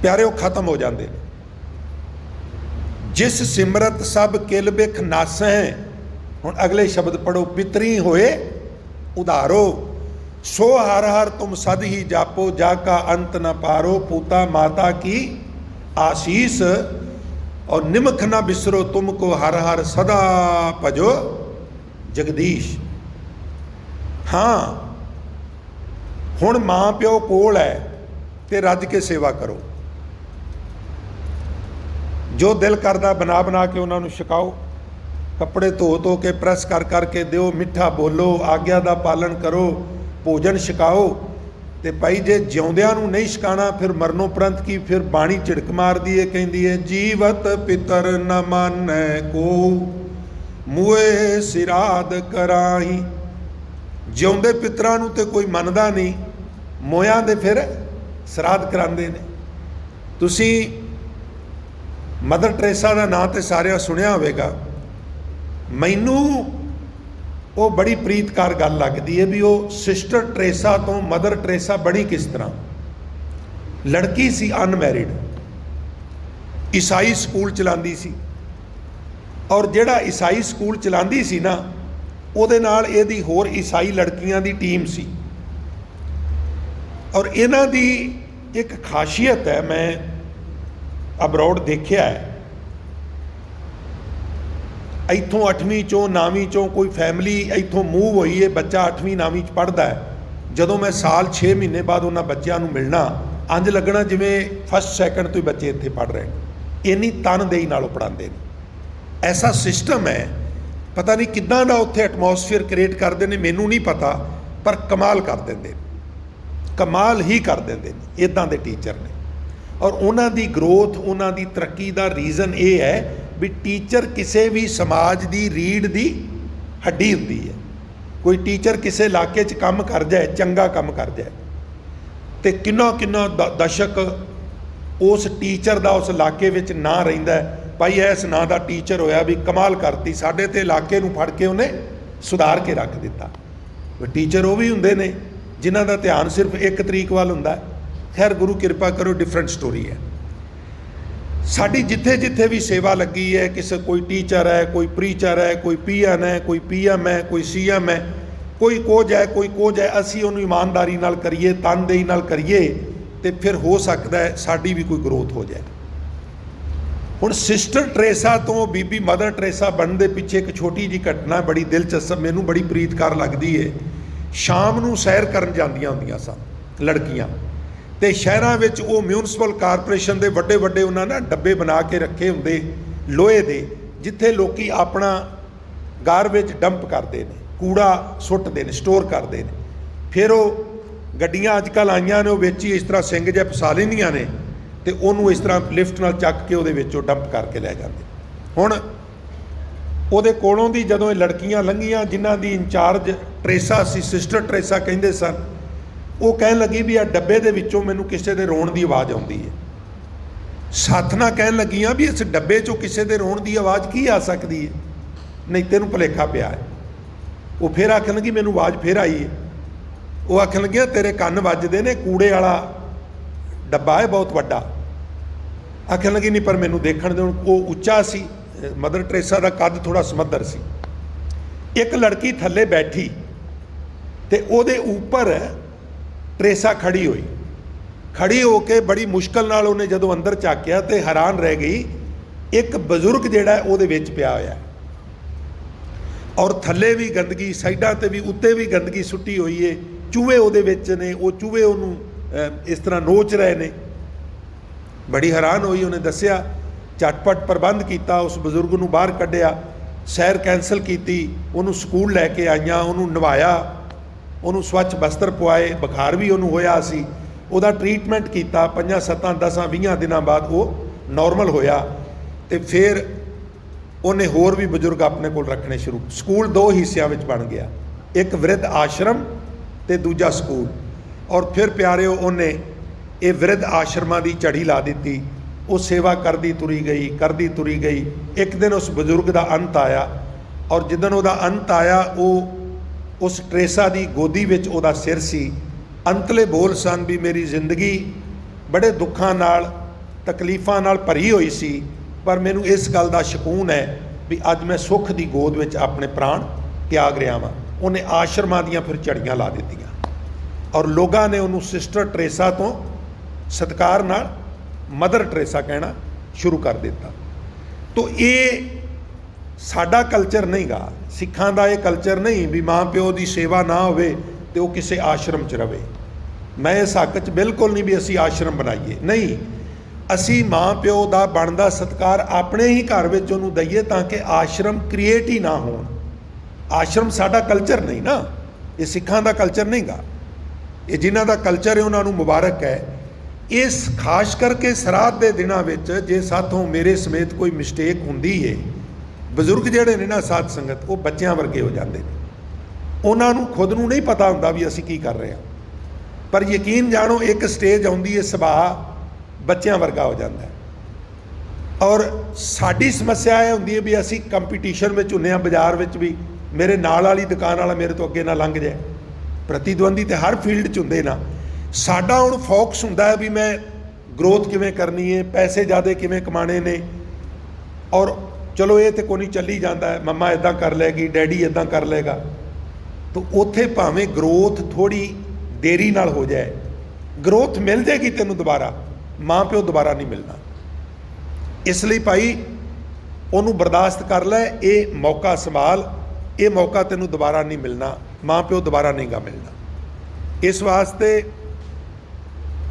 ਪਿਆਰਿਓ ਖਤਮ ਹੋ ਜਾਂਦੇ ਨੇ। ਜਿਸ ਸਿਮਰਤ ਸਭ ਕਿਲ ਬਿਖ ਨਾਸੈ। ਹੁਣ ਅਗਲੇ ਸ਼ਬਦ ਪੜੋ। ਪਿਤਰੀ ਹੋਏ ਉਧਾਰੋ, ਸੋ ਹਰ ਹਰ ਤੁਮ ਸਦ ਹੀ ਜਾਪੋ, ਜਾ ਕਾ ਅੰਤ न पारो, पूता माता की आशीष, और निमख न बिसरो तुमको हर हर सदा भजो जगदीश। हाँ, हुण माँ प्यो कोल है ते रज के सेवा करो। जो दिल करदा बना बना के उन्होंने छकाओ, कपड़े धो के प्रैस कर करके दिओ, मिठा बोलो, आग्या का पालन करो, भोजन छकाओ। तो भाई जे जिउंदियां नूं नहीं छकाना, फिर मरनोपरंत की फिर बाणी झिड़क मारदी है, कहती है जीवत पितर न मानै को, मूए सिराद कराही। जिउंदे पितरां नूं ते कोई मनदा नहीं, मोयां दे फिर सराध करांदे ने। तुसी मदर टेरेसा का नाम तो सारिਆਂ सुनिया होवेगा। मैनू वो बड़ी प्रीतकार गल लगती है भी वो सिस्टर टेरेसा तो मदर टेरेसा बनी किस तरह। लड़की सी अनमैरिड, ईसाई स्कूल चलाती सी, और जिहड़ा ईसाई स्कूल चलाती सी ना, उहदे नाल इहदी होर ईसाई लड़कियां दी टीम सी। और इन्हां दी एक खासियत है, मैं अबरॉड देखिया है, इत्थों 8वीं चों 9वीं चों कोई फैमिली इत्थों मूव हुई है, बच्चा 8वीं 9वीं पढ़ता है, जदों मैं साल 6 महीने बाद उन्होंने बच्चों को मिलना, अंज लगना जिमें फस्ट सैकंड तो ही बच्चे इत्थे पढ़ रहे हैं। इन्नी तनदेही नालों पढ़ाते हैं। ऐसा सिस्टम है, पता नहीं किदां दा उत्थे एटमोसफेयर क्रिएट करते हैं, मैनू नहीं पता, पर कमाल कर देंगे, कमाल ही कर देंगे। इदां दे टीचर ने, और उन्हां दी ग्रोथ, उन्हां दी तरक्की दा रीज़न ये है भी टीचर किसी भी समाज की रीढ़ की हड्डी होंदी है। कोई टीचर किसी इलाके च काम कर जाए, चंगा काम कर जाए, तो किन्ना किन्ना दशक उस टीचर का उस इलाके विच ना रहिंदा है, भाई इस नां दा टीचर होया भी कमाल करती, साडे ते इलाके नूं फड़ के उन्हें सुधार के रख दिता। टीचर वो भी हुंदे ने जिन्हां दा ध्यान सिर्फ एक तरीक वाल हुंदा है। खैर गुरु कृपा करो, डिफरेंट स्टोरी है। साडी जिथे जिथे भी सेवा लगी है, किसी कोई टीचर है, कोई प्रीचर है, कोई पीएन है, कोई पीएम है, कोई सीएम है, कोई कोच है, कोई कोच है, असी उन्होंने ईमानदारी नाल करिए, तनदेही नाल करिए, तो फिर हो सकता है साडी भी कोई ग्रोथ हो जाए। हुण सिस्टर टेरेसा तो बीबी मदर टेरेसा बनने के पिछे एक छोटी जी घटना बड़ी दिलचस्प, मैनू बड़ी प्रीतकार लगती है। शाम नूं सैर करन जांदियां हुंदियां सन लड़कियां, तो शहरों में वो म्यूनसिपल कारपोरेशन के वड्डे वड्डे उन्होंने ना डब्बे बना के रखे होंगे लोहे के, जिथे लोग अपना गारबेज डंप करते हैं, कूड़ा सुट्टते हैं, स्टोर करते हैं। फिर वो गड्डियां अजकल आईयां ने, वो ही इस तरह सिंग जै फसा लैंदियां ने, तो उन्होंने इस तरह लिफ्ट नाल चक के वो डंप करके लै जाते। हुण ਉਹਦੇ ਕੋਲੋਂ ਦੀ ਜਦੋਂ ਇਹ ਲੜਕੀਆਂ ਲੰਘੀਆਂ, ਜਿਨ੍ਹਾਂ ਦੀ ਇੰਚਾਰਜ ਟਰੇਸਾ ਸੀ, ਸਿਸਟਰ ਟਰੇਸਾ ਕਹਿੰਦੇ ਸਨ, ਉਹ ਕਹਿਣ ਲੱਗੀ ਵੀ ਆ ਡੱਬੇ ਦੇ ਵਿੱਚੋਂ ਮੈਨੂੰ ਕਿਸੇ ਦੇ ਰੋਣ ਦੀ ਆਵਾਜ਼ ਆਉਂਦੀ ਹੈ। ਸੱਥ ਨਾਲ ਕਹਿਣ ਲੱਗੀਆਂ ਵੀ ਇਸ ਡੱਬੇ 'ਚੋਂ ਕਿਸੇ ਦੇ ਰੋਣ ਦੀ ਆਵਾਜ਼ ਕੀ ਆ ਸਕਦੀ ਹੈ, ਨਹੀਂ ਤੈਨੂੰ ਭੁਲੇਖਾ ਪਿਆ ਹੈ। ਉਹ ਫਿਰ ਆਖਣ ਲੱਗੀ ਮੈਨੂੰ ਆਵਾਜ਼ ਫਿਰ ਆਈ ਹੈ। ਉਹ ਆਖਣ ਲੱਗੀਆਂ ਤੇਰੇ ਕੰਨ ਵੱਜਦੇ ਨੇ, ਕੂੜੇ ਵਾਲਾ ਡੱਬਾ ਹੈ ਬਹੁਤ ਵੱਡਾ। ਆਖਣ ਲੱਗੀ ਨਹੀਂ ਪਰ ਮੈਨੂੰ ਦੇਖਣ ਦਿਓ। ਉਹ ਉੱਚਾ ਸੀ, मदर टेरेसा का कद थोड़ा समद्धर सी। एक लड़की थले बैठी ते ओदे ऊपर टेरेसा खड़ी हुई, खड़ी होके बड़ी मुश्किल नाल उन्हें जदों अंदर झाकिया तो हैरान रह गई, एक बजुर्ग जिहड़ा ओदे विच पिया होया। ਔਰ ਥੱਲੇ ਵੀ ਗੰਦਗੀ, ਸਾਈਡਾਂ ਤੇ ਵੀ, ਉੱਤੇ ਵੀ ਗੰਦਗੀ ਸੁੱਟੀ ਹੋਈ ਏ। ਚੂਹੇ ਉਹਦੇ ਵਿੱਚ ਨੇ, ਉਹ ਚੂਹੇ ਉਹਨੂੰ ਇਸ ਤਰ੍ਹਾਂ ਨੋਚ ਰਹੇ ਨੇ। ਬੜੀ ਹੈਰਾਨ ਹੋਈ, ਉਹਨੇ ਦੱਸਿਆ। ਝਟਪਟ ਪ੍ਰਬੰਧ ਕੀਤਾ, ਉਸ ਬਜ਼ੁਰਗ ਨੂੰ ਬਾਹਰ ਕੱਢਿਆ, ਸੈਰ ਕੈਂਸਲ ਕੀਤੀ, ਉਹਨੂੰ ਸਕੂਲ ਲੈ ਕੇ ਆਈਆਂ, ਉਹਨੂੰ ਨਵਾਇਆ, ਉਹਨੂੰ ਸਵੱਛ ਬਸਤਰ ਪਵਾਏ। ਬੁਖਾਰ ਵੀ ਉਹਨੂੰ ਹੋਇਆ ਸੀ, ਉਹਦਾ ਟ੍ਰੀਟਮੈਂਟ ਕੀਤਾ। 5 7 10 20 ਦਿਨਾਂ ਬਾਅਦ ਉਹ ਨੋਰਮਲ ਹੋਇਆ। ਤੇ ਫਿਰ ਉਹਨੇ ਹੋਰ ਵੀ ਬਜ਼ੁਰਗ ਆਪਣੇ ਕੋਲ ਰੱਖਣੇ ਸ਼ੁਰੂ। ਸਕੂਲ 2 ਹਿੱਸਿਆਂ ਵਿੱਚ ਬਣ ਗਿਆ, ਇੱਕ ਵਿਰਧ ਆਸ਼ਰਮ ਤੇ ਦੂਜਾ ਸਕੂਲ। ਔਰ ਫਿਰ ਪਿਆਰਿਓ, ਉਹਨੇ ਇਹ ਵਿਰਧ ਆਸ਼ਰਮਾਂ ਦੀ ਝੜੀ ਲਾ ਦਿੱਤੀ। ਉਹ ਸੇਵਾ ਕਰਦੀ ਤੁਰੀ ਗਈ, ਕਰਦੀ ਤੁਰੀ ਗਈ। ਇੱਕ ਦਿਨ ਉਸ ਬਜ਼ੁਰਗ ਦਾ ਅੰਤ ਆਇਆ, ਔਰ ਜਿੱਦਣ ਉਹਦਾ ਅੰਤ ਆਇਆ, ਉਹ ਉਸ ਟਰੇਸਾ ਦੀ ਗੋਦੀ ਵਿੱਚ ਉਹਦਾ ਸਿਰ ਸੀ। ਅੰਤਲੇ ਬੋਲ ਸਨ ਵੀ ਮੇਰੀ ਜ਼ਿੰਦਗੀ ਬੜੇ ਦੁੱਖਾਂ ਨਾਲ, ਤਕਲੀਫਾਂ ਨਾਲ ਭਰੀ ਹੋਈ ਸੀ, ਪਰ ਮੈਨੂੰ ਇਸ ਗੱਲ ਦਾ ਸ਼ਕੂਨ ਹੈ ਵੀ ਅੱਜ ਮੈਂ ਸੁੱਖ ਦੀ ਗੋਦ ਵਿੱਚ ਆਪਣੇ ਪ੍ਰਾਣ ਤਿਆਗ ਰਿਹਾ ਵਾਂ। ਉਹਨੇ ਆਸ਼ਰਮਾਂ ਦੀਆਂ ਫਿਰ ਝੜੀਆਂ ਲਾ ਦਿੱਤੀਆਂ, ਔਰ ਲੋਕਾਂ ਨੇ ਉਹਨੂੰ ਸਿਸਟਰ ਟਰੇਸਾ ਤੋਂ ਸਤਿਕਾਰ ਨਾਲ ਮਦਰ ਟਰੇਸਾ ਕਹਿਣਾ ਸ਼ੁਰੂ ਕਰ ਦਿੱਤਾ। ਤੋ ਇਹ ਸਾਡਾ ਕਲਚਰ ਨਹੀਂ ਗਾ, ਸਿੱਖਾਂ ਦਾ ਇਹ ਕਲਚਰ ਨਹੀਂ ਵੀ ਮਾਂ ਪਿਓ ਦੀ ਸੇਵਾ ਨਾ ਹੋਵੇ ਤੇ ਉਹ ਕਿਸੇ ਆਸ਼ਰਮ 'ਚ ਰਵੇ। ਮੈਂ ਇਸ ਹੱਕ 'ਚ ਬਿਲਕੁਲ ਨਹੀਂ ਵੀ ਅਸੀਂ ਆਸ਼ਰਮ ਬਣਾਈਏ, ਨਹੀਂ। ਅਸੀਂ ਮਾਂ ਪਿਓ ਦਾ ਬਣਦਾ ਸਤਿਕਾਰ ਆਪਣੇ ਹੀ ਘਰ ਵਿੱਚ ਉਹਨੂੰ ਦਈਏ, ਤਾਂ ਕਿ ਆਸ਼ਰਮ ਕ੍ਰੀਏਟ ਹੀ ਨਾ ਹੋਣ। ਆਸ਼ਰਮ ਸਾਡਾ ਕਲਚਰ ਨਹੀਂ ਨਾ, ਇਹ ਸਿੱਖਾਂ ਦਾ ਕਲਚਰ ਨਹੀਂ ਗਾ। ਇਹ ਜਿਨ੍ਹਾਂ ਦਾ ਕਲਚਰ ਹੈ ਉਹਨਾਂ ਨੂੰ ਮੁਬਾਰਕ ਹੈ। ਇਸ ਖਾਸ ਕਰਕੇ ਸਰਾਧ ਦੇ ਦਿਨਾਂ ਵਿੱਚ ਜੇ ਸਾਥੋਂ ਮੇਰੇ ਸਮੇਤ ਕੋਈ ਮਿਸਟੇਕ ਹੁੰਦੀ ਹੈ, ਬਜ਼ੁਰਗ ਜਿਹੜੇ ਨੇ ਨਾ ਸਾਧ ਸੰਗਤ, ਉਹ ਬੱਚਿਆਂ ਵਰਗੇ ਹੋ ਜਾਂਦੇ ਨੇ। ਉਹਨਾਂ ਨੂੰ ਖੁਦ ਨੂੰ ਨਹੀਂ ਪਤਾ ਹੁੰਦਾ ਵੀ ਅਸੀਂ ਕੀ ਕਰ ਰਹੇ ਹਾਂ, ਪਰ ਯਕੀਨ ਜਾਣੋ ਇੱਕ ਸਟੇਜ ਆਉਂਦੀ ਹੈ, ਸੁਭਾਅ ਬੱਚਿਆਂ ਵਰਗਾ ਹੋ ਜਾਂਦਾ ਹੈ। ਔਰ ਸਾਡੀ ਸਮੱਸਿਆ ਇਹ ਹੁੰਦੀ ਹੈ ਵੀ ਅਸੀਂ ਕੰਪੀਟੀਸ਼ਨ ਵਿੱਚ ਹੁੰਦੇ ਹਾਂ, ਬਾਜ਼ਾਰ ਵਿੱਚ ਵੀ। ਮੇਰੇ ਨਾਲ ਵਾਲੀ ਦੁਕਾਨ ਵਾਲਾ ਮੇਰੇ ਤੋਂ ਅੱਗੇ ਨਾ ਲੰਘ ਜਾਏ। ਪ੍ਰਤੀਦਵੰਦੀ ਤੇ ਹਰ ਫੀਲਡ 'ਚ ਹੁੰਦੇ ਨਾ। ਸਾਡਾ ਹੁਣ ਫੋਕਸ ਹੁੰਦਾ ਹੈ ਵੀ ਮੈਂ ਗਰੋਥ ਕਿਵੇਂ ਕਰਨੀ ਹੈ, ਪੈਸੇ ਜ਼ਿਆਦਾ ਕਿਵੇਂ ਕਮਾਣੇ ਨੇ। ਔਰ ਚਲੋ ਇਹ ਤੇ ਕੋਈ ਨਹੀਂ, ਚੱਲੀ ਜਾਂਦਾ ਹੈ, ਮੰਮਾ ਇੱਦਾਂ ਕਰ ਲਏਗੀ, ਡੈਡੀ ਇੱਦਾਂ ਕਰ ਲਏਗਾ। ਤਾਂ ਉੱਥੇ ਭਾਵੇਂ ਗਰੋਥ ਥੋੜ੍ਹੀ ਦੇਰੀ ਨਾਲ ਹੋ ਜਾਏ, ਗਰੋਥ ਮਿਲ ਜਾਏਗੀ ਤੈਨੂੰ ਦੁਬਾਰਾ, ਮਾਂ ਪਿਓ ਦੁਬਾਰਾ ਨਹੀਂ ਮਿਲਣਾ। ਇਸ ਲਈ ਭਾਈ ਉਹਨੂੰ ਬਰਦਾਸ਼ਤ ਕਰ ਲੈ, ਇਹ ਮੌਕਾ ਸੰਭਾਲ, ਇਹ ਮੌਕਾ ਤੈਨੂੰ ਦੁਬਾਰਾ ਨਹੀਂ ਮਿਲਣਾ, ਮਾਂ ਪਿਓ ਦੁਬਾਰਾ ਨਹੀਂ ਗਾ ਮਿਲਣਾ। ਇਸ ਵਾਸਤੇ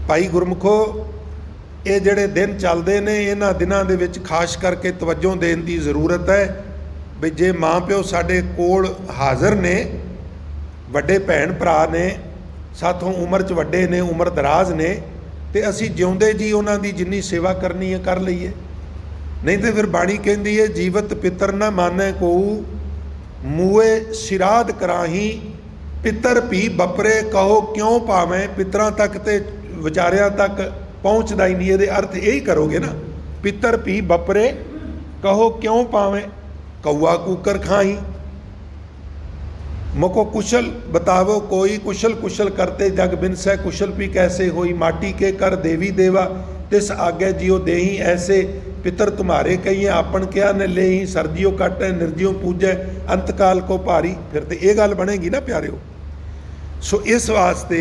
ਭਾਈ ਗੁਰਮੁਖੋ, ਇਹ ਜਿਹੜੇ ਦਿਨ ਚੱਲਦੇ ਨੇ, ਇਹਨਾਂ ਦਿਨਾਂ ਦੇ ਵਿੱਚ ਖਾਸ ਕਰਕੇ ਤਵੱਜੋ ਦੇਣ ਦੀ ਜ਼ਰੂਰਤ ਹੈ ਵੀ ਜੇ ਮਾਂ ਪਿਓ ਸਾਡੇ ਕੋਲ ਹਾਜ਼ਰ ਨੇ, ਵੱਡੇ ਭੈਣ ਭਰਾ ਨੇ, ਸਾਥੋਂ ਉਮਰ 'ਚ ਵੱਡੇ ਨੇ, ਉਮਰ ਦਰਾਜ਼ ਨੇ, ਤੇ ਅਸੀਂ ਜਿਉਂਦੇ ਜੀ ਉਹਨਾਂ ਦੀ ਜਿੰਨੀ ਸੇਵਾ ਕਰਨੀ ਹੈ ਕਰ ਲਈਏ। ਨਹੀਂ ਤੇ ਫਿਰ ਬਾਣੀ ਕਹਿੰਦੀ ਹੈ, ਜੀਵਤ ਪਿੱਤਰ ਨਾ ਮਾਨੈ ਕੋਊ, ਮੂਏ ਸਿਰਾਧ ਕਰਾਹੀ, ਪਿੱਤਰ ਭੀ ਬਪਰੇ ਕਹੋ ਕਿਉਂ ਪਾਵੇਂ। ਪਿੱਤਰਾਂ ਤੱਕ ਤੇ ਵਿਚਾਰਿਆਂ ਤੱਕ ਪਹੁੰਚਦਾ ਹੀ ਨਹੀਂ। ਇਹਦੇ ਅਰਥ ਇਹੀ ਕਰੋਗੇ ਨਾ, ਪਿੱਤਰ ਭੀ ਬਪਰੇ ਕਹੋ ਕਿਉਂ ਪਾਵੇਂ, ਕਊਆ ਕੂਕਰ ਖਾਈ। ਮੁਕੋ ਕੁਸ਼ਲ ਬਤਾਵੋ ਕੋਈ, ਕੁਸ਼ਲ ਕੁਸ਼ਲ ਕਰਤੇ ਜਗ ਬਿਨਸੈ, ਕੁਸ਼ਲ ਵੀ कैसे होई। माटी के कर देवी देवा, तिस आगे जियो देही ऐसे। पितर तुम्हारे कहिए आपन क्या न लेही, सर्दियों कट निर्जियों पूजै, अंतकाल को भारी। फिर तो ये गल बनेगी ना प्यारिओ। सो इस वास्ते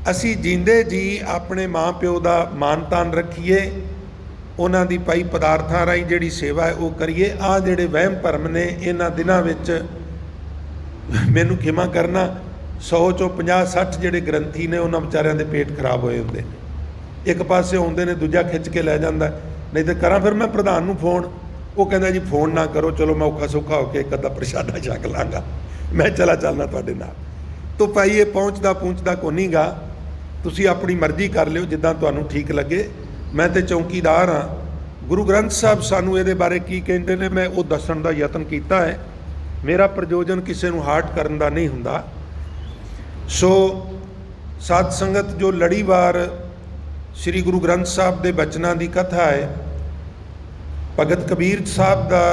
असी जींदे जी अपने माँ प्यो का मान तान रखीए, उन्हां दी भाई पदार्थां राहीं जिहड़ी सेवा है वो करिए। आ जिहड़े वहम भरम ने इन्हां दिनां विच मैनू खिमा करना, 100 चों 50-60 ਜਿਹੜੇ ਗ੍ਰੰਥੀ ਨੇ ਉਹਨਾਂ ਵਿਚਾਰਿਆਂ ਦੇ ਪੇਟ ਖਰਾਬ ਹੋਏ ਹੁੰਦੇ ਨੇ। ਇੱਕ ਪਾਸੇ ਆਉਂਦੇ ਨੇ, ਦੂਜਾ ਖਿੱਚ ਕੇ ਲੈ ਜਾਂਦਾ। ਨਹੀਂ ਤੇ ਕਰਾਂ ਫਿਰ ਮੈਂ ਪ੍ਰਧਾਨ ਨੂੰ ਫੋਨ, ਉਹ ਕਹਿੰਦਾ ਜੀ ਫੋਨ ਨਾ ਕਰੋ, ਚਲੋ ਮੈਂ ਔਖਾ ਸੌਖਾ ਹੋ ਕੇ ਇੱਕ ਅੱਧਾ ਪ੍ਰਸ਼ਾਦਾ ਛਕ ਲਾਂਗਾ, ਮੈਂ ਚੱਲਣਾ ਤੁਹਾਡੇ ਨਾਲ। ਤੋ ਭਾਈ ਇਹ ਪਹੁੰਚਦਾ ਕੋ ਨਹੀਂ ਗਾ, ਤੁਸੀਂ ਆਪਣੀ ਮਰਜ਼ੀ ਕਰ ਲਿਓ ਜਿੱਦਾਂ ਤੁਹਾਨੂੰ ਠੀਕ ਲੱਗੇ। ਮੈਂ ਤੇ ਚੌਕੀਦਾਰ ਹਾਂ। ਗੁਰੂ ਗ੍ਰੰਥ ਸਾਹਿਬ ਸਾਨੂੰ ਇਹਦੇ ਬਾਰੇ ਕੀ ਕਹਿੰਦੇ ਨੇ ਮੈਂ ਉਹ ਦੱਸਣ ਦਾ ਯਤਨ ਕੀਤਾ ਹੈ। ਮੇਰਾ ਪ੍ਰਯੋਜਨ ਕਿਸੇ ਨੂੰ ਹਾਰਟ ਕਰਨ ਦਾ ਨਹੀਂ ਹੁੰਦਾ। ਸੋ ਸਾਧ ਸੰਗਤ, ਜੋ ਲੜੀਵਾਰ ਸ੍ਰੀ ਗੁਰੂ ਗ੍ਰੰਥ ਸਾਹਿਬ ਦੇ ਬਚਨਾਂ ਦੀ ਕਥਾ ਹੈ, ਭਗਤ ਕਬੀਰ ਸਾਹਿਬ ਦਾ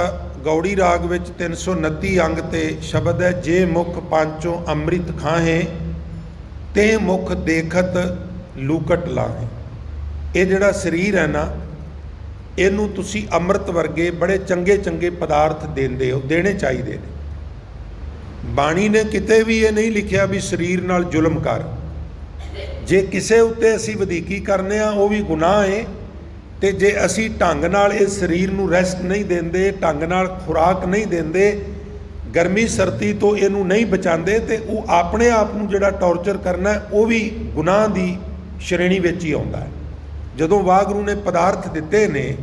ਗੌੜੀ ਰਾਗ ਵਿੱਚ 329 ਅੰਗ ਤੇ ਸ਼ਬਦ ਹੈ, ਜੇ ਮੁਖ ਪਾਂਚੋਂ ਅੰਮ੍ਰਿਤ ਖਾਹੇ, ਤੇ ਮੁਖ ਦੇਖਤ ਲੂਕਟ ਲਾਹੇ। ਇਹ ਜਿਹੜਾ ਸਰੀਰ ਹੈ ਨਾ, ਇਹਨੂੰ ਤੁਸੀਂ ਅੰਮ੍ਰਿਤ ਵਰਗੇ ਬੜੇ ਚੰਗੇ ਚੰਗੇ ਪਦਾਰਥ ਦਿੰਦੇ ਹੋ, ਦੇਣੇ ਚਾਹੀਦੇ ਨੇ। ਬਾਣੀ ਨੇ ਕਿਤੇ ਵੀ ਇਹ ਨਹੀਂ ਲਿਖਿਆ ਵੀ ਸਰੀਰ ਨਾਲ ਜ਼ੁਲਮ ਕਰ। ਜੇ ਕਿਸੇ ਉੱਤੇ ਅਸੀਂ ਵਧੀਕੀ ਕਰਨੇ ਆ ਉਹ ਵੀ ਗੁਨਾਹ ਹੈ। ਤੇ ਜੇ ਅਸੀਂ ਢੰਗ ਨਾਲ ਇਸ ਸਰੀਰ ਨੂੰ ਰੈਸਟ ਨਹੀਂ ਦਿੰਦੇ, ਢੰਗ ਨਾਲ ਖੁਰਾਕ ਨਹੀਂ ਦਿੰਦੇ, ਗਰਮੀ ਸਰਦੀ ਤੋਂ ਇਹਨੂੰ ਨਹੀਂ ਬਚਾਉਂਦੇ ਤੇ ਉਹ ਆਪਣੇ ਆਪ ਨੂੰ ਜਿਹੜਾ ਟੌਰਚਰ ਕਰਨਾ ਉਹ ਵੀ ਗੁਨਾਹ ਦੀ ਸ਼੍ਰੇਣੀ ਵਿੱਚ ਹੀ ਆਉਂਦਾ ਹੈ। ਜਦੋਂ ਵਾਹਿਗੁਰੂ ਨੇ ਪਦਾਰਥ ਦਿੱਤੇ ਨੇ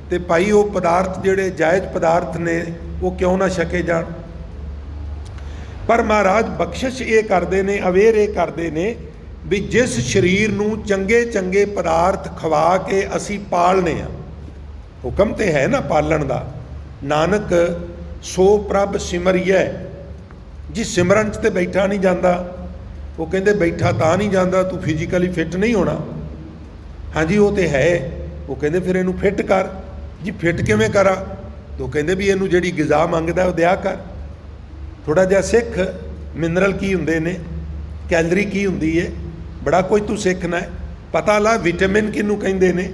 ਤੇ ਭਾਈ ਉਹ ਪਦਾਰਥ ਜਿਹੜੇ ਜਾਇਜ਼ ਪਦਾਰਥ ਨੇ ਉਹ ਕਿਉਂ ਨਾ ਛਕੇ ਜਾਣ। ਪਰ ਮਹਾਰਾਜ ਬਖਸ਼ਿਸ਼ ਇਹ ਕਰਦੇ ਨੇ, ਅਵੇਅਰ ਇਹ ਕਰਦੇ ਨੇ ਵੀ ਜਿਸ ਸਰੀਰ ਨੂੰ ਚੰਗੇ ਚੰਗੇ ਪਦਾਰਥ ਖਵਾ ਕੇ ਅਸੀਂ ਪਾਲਨੇ ਆ, ਹੁਕਮ ਤੇ ਹੈ ਨਾ ਪਾਲਣ ਦਾ, ਨਾਨਕ ਸੋ ਪ੍ਰਭ ਸਿਮਰਿਐ। ਜੀ ਸਿਮਰਨ 'ਚ ਤੇ ਬੈਠਾ ਨਹੀਂ ਜਾਂਦਾ। ਉਹ ਕਹਿੰਦੇ ਬੈਠਾ ਤਾਂ ਨਹੀਂ ਜਾਂਦਾ, ਤੂੰ ਫਿਜ਼ੀਕਲੀ ਫਿੱਟ ਨਹੀਂ ਹੋਣਾ। ਹਾਂਜੀ ਉਹ ਤੇ ਹੈ। ਉਹ ਕਹਿੰਦੇ ਫਿਰ ਇਹਨੂੰ ਫਿੱਟ ਕਰ। ਜੀ ਫਿੱਟ ਕਿਵੇਂ ਕਰਾਂ? ਉਹ ਕਹਿੰਦੇ ਵੀ ਇਹਨੂੰ ਜਿਹੜੀ ਗਿਜ਼ਾ ਮੰਗਦਾ ਉਹ ਦਿਆ ਕਰ। ਥੋੜ੍ਹਾ ਜਿਹਾ ਸਿੱਖ ਮਿਨਰਲ ਕੀ ਹੁੰਦੇ ਨੇ, ਕੈਲਰੀ ਕੀ ਹੁੰਦੀ ਹੈ, ਬੜਾ ਕੁਝ ਤੂੰ ਸਿੱਖਣਾ ਹੈ। ਪਤਾ ਲਾ ਵਿਟਾਮਿਨ ਕਿਹਨੂੰ ਕਹਿੰਦੇ ਨੇ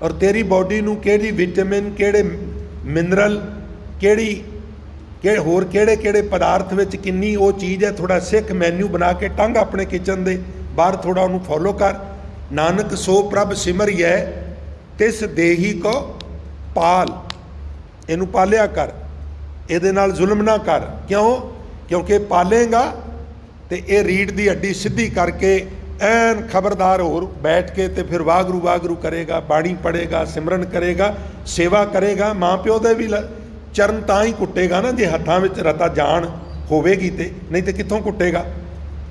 ਔਰ ਤੇਰੀ ਬਾਡੀ ਨੂੰ ਕਿਹੜੀ ਵਿਟਾਮਿਨ, ਕਿਹੜੇ ਮਿਨਰਲ, ਹੋਰ ਕਿਹੜੇ ਕਿਹੜੇ ਪਦਾਰਥ ਵਿੱਚ ਕਿੰਨੀ ਉਹ ਚੀਜ਼ ਹੈ। ਥੋੜ੍ਹਾ ਸਿੱਖ, ਮੈਨਿਊ ਬਣਾ ਕੇ ਟੰਗ ਆਪਣੇ ਕਿਚਨ ਦੇ ਬਾਹਰ, ਥੋੜ੍ਹਾ ਉਹਨੂੰ ਫੋਲੋ ਕਰ। ਨਾਨਕ ਸੋ ਪ੍ਰਭ ਸਿਮਰਿਐ ਤਿਸ ਦੇਹੀ ਕੋ ਪਾਲ। ਇਹਨੂੰ ਪਾਲਿਆ ਕਰ, ਇਹਦੇ ਨਾਲ ਜ਼ੁਲਮ ਨਾ ਕਰ। ਕਿਉਂ? ਕਿਉਂਕਿ ਪਾਲੇਗਾ ਤੇ ਇਹ ਰੀੜ ਦੀ ਹੱਡੀ ਸਿੱਧੀ ਕਰਕੇ ਐਨ ਖਬਰਦਾਰ ਹੋਰ ਬੈਠ ਕੇ ਤੇ ਫਿਰ ਵਾਹਿਗੁਰੂ ਵਾਹਿਗੁਰੂ ਕਰੇਗਾ, ਬਾਣੀ ਪੜ੍ਹੇਗਾ, ਸਿਮਰਨ ਕਰੇਗਾ, ਸੇਵਾ ਕਰੇਗਾ। ਮਾਂ ਪਿਓ ਦੇ ਵੀ ਚਰਨ ਤਾਂ ਹੀ ਕੁੱਟੇਗਾ ਨਾ ਜੇ ਹੱਥਾਂ ਵਿੱਚ ਰਤਾ ਜਾਣ ਹੋਵੇਗੀ, ਤੇ ਨਹੀਂ ਤੇ ਕਿੱਥੋਂ ਕੁੱਟੇਗਾ।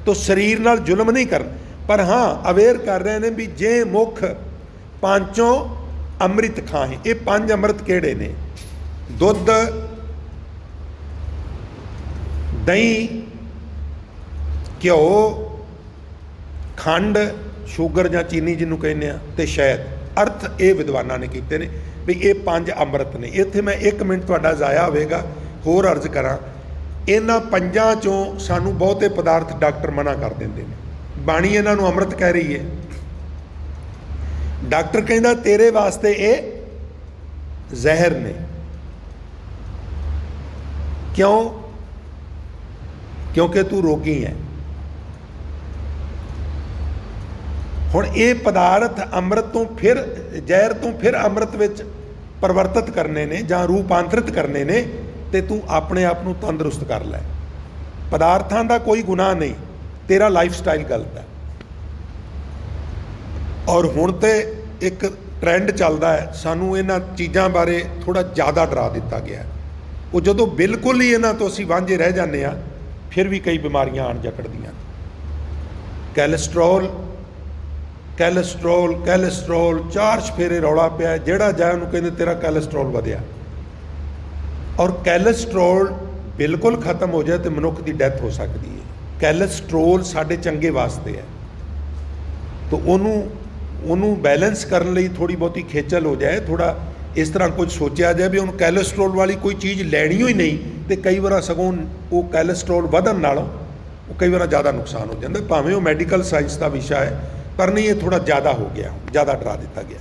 ਤੋ ਸਰੀਰ ਨਾਲ ਜ਼ੁਲਮ ਨਹੀਂ ਕਰਨ। ਪਰ ਹਾਂ ਅਵੇਅਰ ਕਰ ਰਹੇ ਨੇ ਵੀ ਜੇ ਮੁੱਖ ਪਾਂਚੋਂ ਅੰਮ੍ਰਿਤ ਖਾਹੇ। ਇਹ ਪੰਜ ਅੰਮ੍ਰਿਤ ਕਿਹੜੇ ਨੇ? ਦੁੱਧ, ਦਹੀਂ, ਘਿਓ, ਖੰਡ, ਸ਼ੂਗਰ ਜਾਂ ਚੀਨੀ ਜਿਹਨੂੰ ਕਹਿੰਦੇ ਆ, ਤੇ ਸ਼ਹਿਦ। ਅਰਥ ਇਹ ਵਿਦਵਾਨਾਂ ਨੇ ਕੀਤੇ ਨੇ ਵੀ ਇਹ ਪੰਜ ਅੰਮ੍ਰਿਤ ਨੇ। ਇੱਥੇ ਮੈਂ 1 ਮਿੰਟ ਤੁਹਾਡਾ ਜ਼ਾਇਆ ਹੋਵੇਗਾ, ਹੋਰ ਅਰਜ਼ ਕਰਾਂ। ਇਹਨਾਂ ਪੰਜਾਂ ਚੋਂ ਸਾਨੂੰ ਬਹੁਤੇ ਪਦਾਰਥ ਡਾਕਟਰ ਮਨਾ ਕਰ ਦਿੰਦੇ ਨੇ। ਬਾਣੀ ਇਹਨਾਂ ਨੂੰ ਅੰਮ੍ਰਿਤ ਕਹਿ ਰਹੀ ਹੈ। ਡਾਕਟਰ ਕਹਿੰਦਾ ਤੇਰੇ ਵਾਸਤੇ ਇਹ ਜ਼ਹਿਰ ਨੇ। ਕਿਉਂ? ਕਿਉਂਕਿ ਤੂੰ ਰੋਗੀ ਹੈ। ਹੁਣ ਇਹ ਪਦਾਰਥ ਅੰਮ੍ਰਿਤ ਤੋਂ ਫਿਰ ਜ਼ਹਿਰ ਤੋਂ ਫਿਰ ਅੰਮ੍ਰਿਤ ਵਿੱਚ ਪਰਿਵਰਤਿਤ ਕਰਨੇ ਨੇ ਜਾਂ ਰੂਪਾਂਤਰਿਤ ਕਰਨੇ ਨੇ, ਤੇ ਤੂੰ ਆਪਣੇ ਆਪ ਨੂੰ ਤੰਦਰੁਸਤ ਕਰ ਲੈ। ਪਦਾਰਥਾਂ ਦਾ ਕੋਈ ਗੁਨਾਹ ਨਹੀਂ, ਤੇਰਾ ਲਾਈਫ ਸਟਾਈਲ ਗਲਤ ਹੈ। ਔਰ ਹੁਣ ਤੇ ਇੱਕ ਟ੍ਰੈਂਡ ਚੱਲਦਾ ਹੈ, ਸਾਨੂੰ ਇਹਨਾਂ ਚੀਜ਼ਾਂ ਬਾਰੇ ਥੋੜ੍ਹਾ ਜ਼ਿਆਦਾ ਡਰਾ ਦਿੱਤਾ ਗਿਆ। ਉਹ ਜਦੋਂ ਬਿਲਕੁਲ ਹੀ ਇਹਨਾਂ ਤੋਂ ਅਸੀਂ ਵਾਂਝੇ ਰਹਿ ਜਾਂਦੇ ਹਾਂ, ਫਿਰ ਵੀ ਕਈ ਬਿਮਾਰੀਆਂ ਆਣ ਜਕੜਦੀਆਂ। ਕੈਲਸਟਰੋਲ, ਕੈਲਸਟਰੋਲ, ਕੈਲਸਟਰੋਲ, 4 ਚੁਫੇਰੇ ਰੌਲਾ ਪਿਆ। ਜਿਹੜਾ ਜਾਏ ਉਹਨੂੰ ਕਹਿੰਦੇ ਤੇਰਾ ਕੈਲਸਟਰੋਲ ਵਧਿਆ। ਔਰ ਕੈਲਸਟਰੋਲ ਬਿਲਕੁਲ ਖਤਮ ਹੋ ਜਾਏ ਤੇ ਮਨੁੱਖ ਦੀ ਡੈਥ ਹੋ ਸਕਦੀ ਹੈ। ਕੈਲਸਟਰੋਲ ਸਾਡੇ ਚੰਗੇ ਵਾਸਤੇ ਹੈ, ਤਾਂ ਉਹਨੂੰ ਬੈਲੈਂਸ ਕਰਨ ਲਈ ਥੋੜ੍ਹੀ ਬਹੁਤੀ ਖੇਚਲ ਹੋ ਜਾਏ, ਥੋੜ੍ਹਾ ਇਸ ਤਰ੍ਹਾਂ ਕੁਝ ਸੋਚਿਆ ਜਾਏ ਵੀ ਹੁਣ ਕੈਲਸਟਰੋਲ ਵਾਲੀ ਕੋਈ ਚੀਜ਼ ਲੈਣੀ ਹੋਈ ਨਹੀਂ, ਤੇ ਕਈ ਵਾਰ ਸਗੋਂ ਉਹ ਕੈਲਸਟਰੋਲ ਵਧਣ ਨਾਲੋਂ ਉਹ ਕਈ ਵਾਰ ਜ਼ਿਆਦਾ ਨੁਕਸਾਨ ਹੋ ਜਾਂਦਾ। ਭਾਵੇਂ ਉਹ ਮੈਡੀਕਲ ਸਾਇੰਸ ਦਾ ਵਿਸ਼ਾ ਹੈ, ਪਰ ਨਹੀਂ, ਇਹ ਥੋੜ੍ਹਾ ਜ਼ਿਆਦਾ ਹੋ ਗਿਆ, ਜ਼ਿਆਦਾ ਡਰਾ ਦਿੱਤਾ ਗਿਆ।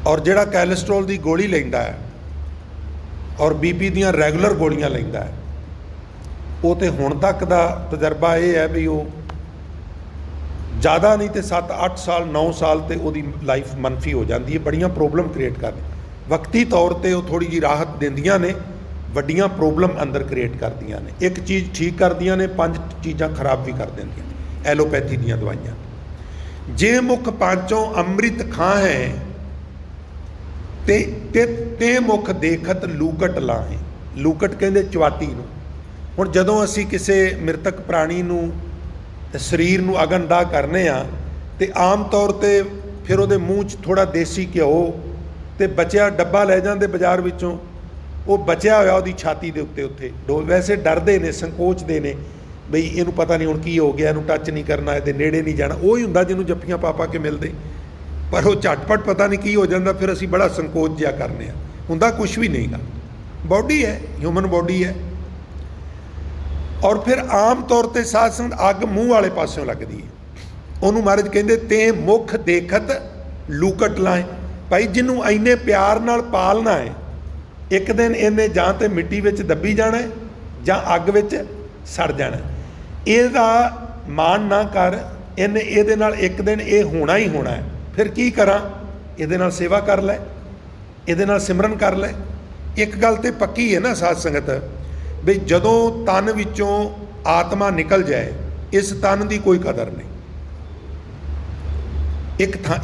ਔਰ ਜਿਹੜਾ ਕੈਲਸਟਰੋਲ ਦੀ ਗੋਲੀ ਲੈਂਦਾ ਹੈ ਔਰ ਬੀਪੀ ਦੀਆਂ ਰੈਗੂਲਰ ਗੋਲੀਆਂ ਲੈਂਦਾ ਹੈ, ਉਹ ਤੇ ਹੁਣ ਤੱਕ ਦਾ ਤਜਰਬਾ ਇਹ ਹੈ ਵੀ ਉਹ ਜ਼ਿਆਦਾ ਨਹੀਂ ਤੇ 7-8 ਸਾਲ 9 ਸਾਲ ਤੇ ਉਹਦੀ ਲਾਈਫ ਮੰਫੀ ਹੋ ਜਾਂਦੀ ਹੈ। ਬੜੀਆਂ ਪ੍ਰੋਬਲਮ ਕ੍ਰੀਏਟ ਕਰਦੀ। ਵਕਤੀ ਤੌਰ ਤੇ ਉਹ ਥੋੜ੍ਹੀ ਜਿਹੀ ਰਾਹਤ ਦਿੰਦੀਆਂ ਨੇ, ਵੱਡੀਆਂ ਪ੍ਰੋਬਲਮ ਅੰਦਰ ਕ੍ਰੀਏਟ ਕਰਦੀਆਂ ਨੇ। ਇੱਕ ਚੀਜ਼ ਠੀਕ ਕਰਦੀਆਂ ਨੇ, 5 ਚੀਜ਼ਾਂ ਖਰਾਬ ਵੀ ਕਰ ਦਿੰਦੀਆਂ। ਐਲੋਪੈਥੀ ਦੀਆਂ ਦਵਾਈਆਂ। ਜੇ ਮੁੱਖ ਪਾਂਚੋਂ ਅੰਮ੍ਰਿਤ ਖਾਹੇ ਤੇ ਮੁੱਖ ਦੇਖਤ ਲੂਕਟ ਲਾਹੇ। ਲੂਕਟ ਕਹਿੰਦੇ ਚਵਾਟੀ ਨੂੰ। ਹੁਣ ਜਦੋਂ ਅਸੀਂ ਕਿਸੇ ਮ੍ਰਿਤਕ ਪ੍ਰਾਣੀ ਨੂੰ ਸਰੀਰ ਨੂੰ ਅਗਨਦਾਹ ਕਰਨੇ ਆ, ਤੇ ਆਮ ਤੌਰ ਤੇ ਫਿਰ ਉਹਦੇ ਮੂੰਹ 'ਚ ਥੋੜ੍ਹਾ ਦੇਸੀ ਘਿਓ ਤੇ ਬਚਿਆ ਡੱਬਾ ਲੈ ਜਾਂਦੇ ਬਾਜ਼ਾਰ ਵਿੱਚੋਂ। ਉਹ ਬਚਿਆ ਹੋਇਆ ਉਹਦੀ ਛਾਤੀ ਦੇ ਉੱਤੇ ਵੈਸੇ ਡਰਦੇ ਨੇ, ਸੰਕੋਚਦੇ ਨੇ ਬਈ ਇਹਨੂੰ ਪਤਾ ਨਹੀਂ ਹੁਣ ਕੀ ਹੋ ਗਿਆ, ਇਹਨੂੰ ਟੱਚ ਨਹੀਂ ਕਰਨਾ, ਇਹਦੇ ਨੇੜੇ ਨਹੀਂ ਜਾਣਾ। ਉਹ ਹੀ ਹੁੰਦਾ ਜਿਹਨੂੰ ਜੱਫੀਆਂ ਪਾ ਕੇ ਮਿਲਦੇ, ਪਰ ਉਹ ਝਟਪਟ ਪਤਾ ਨਹੀਂ ਕੀ ਹੋ ਜਾਂਦਾ, ਫਿਰ ਅਸੀਂ ਬੜਾ ਸੰਕੋਚ ਜਿਹਾ ਕਰਨੇ ਆ। ਹੁੰਦਾ ਕੁਛ ਵੀ ਨਹੀਂਗਾ, ਬਾਡੀ ਹੈ, ਹਿਊਮਨ ਬਾਡੀ ਹੈ। ਔਰ ਫਿਰ ਆਮ ਤੌਰ ਤੇ ਸਾਧ ਸੰਗਤ ਅੱਗ ਮੂੰਹ ਵਾਲੇ ਪਾਸਿਓਂ ਲੱਗਦੀ ਹੈ। ਉਹਨੂੰ ਮਹਾਰਾਜ ਕਹਿੰਦੇ ਤੇ ਮੁੱਖ ਦੇਖਤ ਲੂਕਟ ਲਾਏ। ਭਾਈ ਜਿਹਨੂੰ ਇੰਨੇ ਪਿਆਰ ਨਾਲ ਪਾਲਣਾ ਹੈ, ਇੱਕ ਦਿਨ ਇਹਨੇ ਜਾਂ ਤੇ ਮਿੱਟੀ ਵਿੱਚ ਦੱਬੀ ਜਾਣਾ ਜਾਂ ਅੱਗ ਵਿੱਚ ਸੜ ਜਾਣਾ। ਇਹਦਾ ਮਾਣ ਨਾ ਕਰ, ਇਹਦੇ ਨਾਲ ਇੱਕ ਦਿਨ ਇਹ ਹੋਣਾ ਹੀ ਹੋਣਾ ਹੈ। ਫਿਰ ਕੀ ਕਰਾਂ? ਇਹਦੇ ਨਾਲ ਸੇਵਾ ਕਰ ਲੈ, ਇਹਦੇ ਨਾਲ ਸਿਮਰਨ ਕਰ ਲੈ, ਇੱਕ ਗੱਲ ਤੇ ਪੱਕੀ ਹੈ ਨਾ ਸਾਧ ਸੰਗਤ, ਵੀ ਜਦੋਂ ਤਨ ਵਿੱਚੋਂ ਆਤਮਾ ਨਿਕਲ ਜਾਏ ਇਸ ਤਨ ਦੀ ਕੋਈ ਕਦਰ ਨਹੀਂ।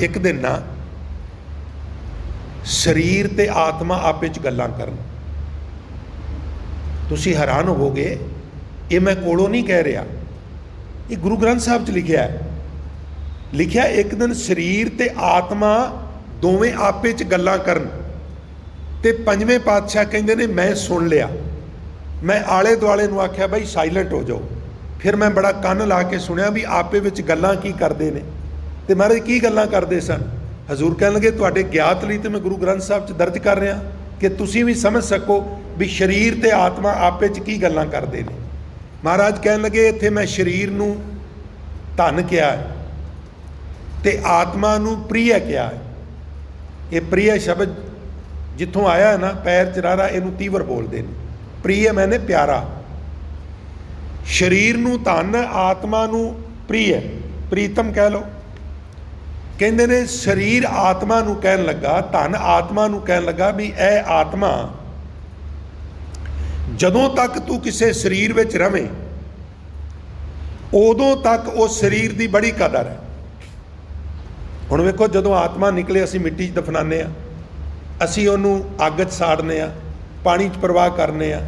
ਇੱਕ ਦਿਨ ਨਾ ਸਰੀਰ ਤੇ ਆਤਮਾ ਆਪੇ 'ਚ ਗੱਲਾਂ ਕਰਨ। ਤੁਸੀਂ ਹੈਰਾਨ ਹੋਵੋਗੇ, ਇਹ ਮੈਂ ਕੋਲੋਂ ਨਹੀਂ ਕਹਿ ਰਿਹਾ, ਇਹ ਗੁਰੂ ਗ੍ਰੰਥ ਸਾਹਿਬ 'ਚ ਲਿਖਿਆ ਹੈ। ਲਿਖਿਆ ਇੱਕ ਦਿਨ ਸਰੀਰ ਤੇ ਆਤਮਾ ਦੋਵੇਂ ਆਪੇ 'ਚ ਗੱਲਾਂ ਕਰਨ, ਤੇ ਪੰਜਵੇਂ ਪਾਤਸ਼ਾਹ ਕਹਿੰਦੇ ਨੇ ਮੈਂ ਸੁਣ ਲਿਆ। ਮੈਂ ਆਲੇ ਦੁਆਲੇ ਨੂੰ ਆਖਿਆ ਬਈ ਸਾਇਲੈਂਟ ਹੋ ਜਾਓ। ਫਿਰ ਮੈਂ ਬੜਾ ਕੰਨ ਲਾ ਕੇ ਸੁਣਿਆ ਵੀ ਆਪੇ ਵਿੱਚ ਗੱਲਾਂ ਕੀ ਕਰਦੇ ਨੇ। ਤੇ ਮਹਾਰਾਜ ਕੀ ਗੱਲਾਂ ਕਰਦੇ ਸਨ? ਹਜ਼ੂਰ ਕਹਿਣ ਲੱਗੇ ਤੁਹਾਡੇ ਗਿਆਤ ਲਈ ਤੇ ਮੈਂ ਗੁਰੂ ਗ੍ਰੰਥ ਸਾਹਿਬ 'ਚ ਦਰਜ ਕਰ ਰਿਹਾ ਕਿ ਤੁਸੀਂ ਵੀ ਸਮਝ ਸਕੋ ਵੀ ਸਰੀਰ ਤੇ ਆਤਮਾ ਆਪੇ 'ਚ ਕੀ ਗੱਲਾਂ ਕਰਦੇ ਨੇ। ਮਹਾਰਾਜ ਕਹਿਣ ਲੱਗੇ ਇੱਥੇ ਮੈਂ ਸਰੀਰ ਨੂੰ ਧਨ ਕਿਹਾ ਹੈ ਤੇ ਆਤਮਾ ਨੂੰ ਪ੍ਰਿਯ ਕਿਹਾ ਹੈ। ਇਹ ਪ੍ਰਿਯ ਸ਼ਬਦ ਜਿੱਥੋਂ ਆਇਆ ਹੈ ਨਾ, ਪੈਰ ਚਰਾਰਾ, ਇਹਨੂੰ ਤੀਵਰ ਬੋਲਦੇ ਨੇ। ਪ੍ਰਿਯ ਮੈਨੇ ਪਿਆਰਾ। ਸਰੀਰ ਨੂੰ ਧਨ, ਆਤਮਾ ਨੂੰ ਪ੍ਰਿਯ, ਪ੍ਰੀਤਮ ਕਹਿ ਲਓ। ਕਹਿੰਦੇ ਨੇ ਸਰੀਰ ਆਤਮਾ ਨੂੰ ਕਹਿਣ ਲੱਗਾ, ਧਨ ਆਤਮਾ ਨੂੰ ਕਹਿਣ ਲੱਗਾ ਵੀ ਇਹ ਆਤਮਾ ਜਦੋਂ ਤੱਕ ਤੂੰ ਕਿਸੇ ਸਰੀਰ ਵਿੱਚ ਰਵੇਂ ਉਦੋਂ ਤੱਕ ਉਸ ਸਰੀਰ ਦੀ ਬੜੀ ਕਦਰ ਹੈ। ਹੁਣ ਵੇਖੋ, ਜਦੋਂ ਆਤਮਾ ਨਿਕਲੇ ਅਸੀਂ ਮਿੱਟੀ 'ਚ ਦਫਨਾਉਂਦੇ ਹਾਂ, ਅਸੀਂ ਉਹਨੂੰ ਅੱਗ 'ਚ ਸਾੜਨੇ ਆ, ਪਾਣੀ 'ਚ ਪ੍ਰਵਾਹ ਕਰਨੇ ਆ,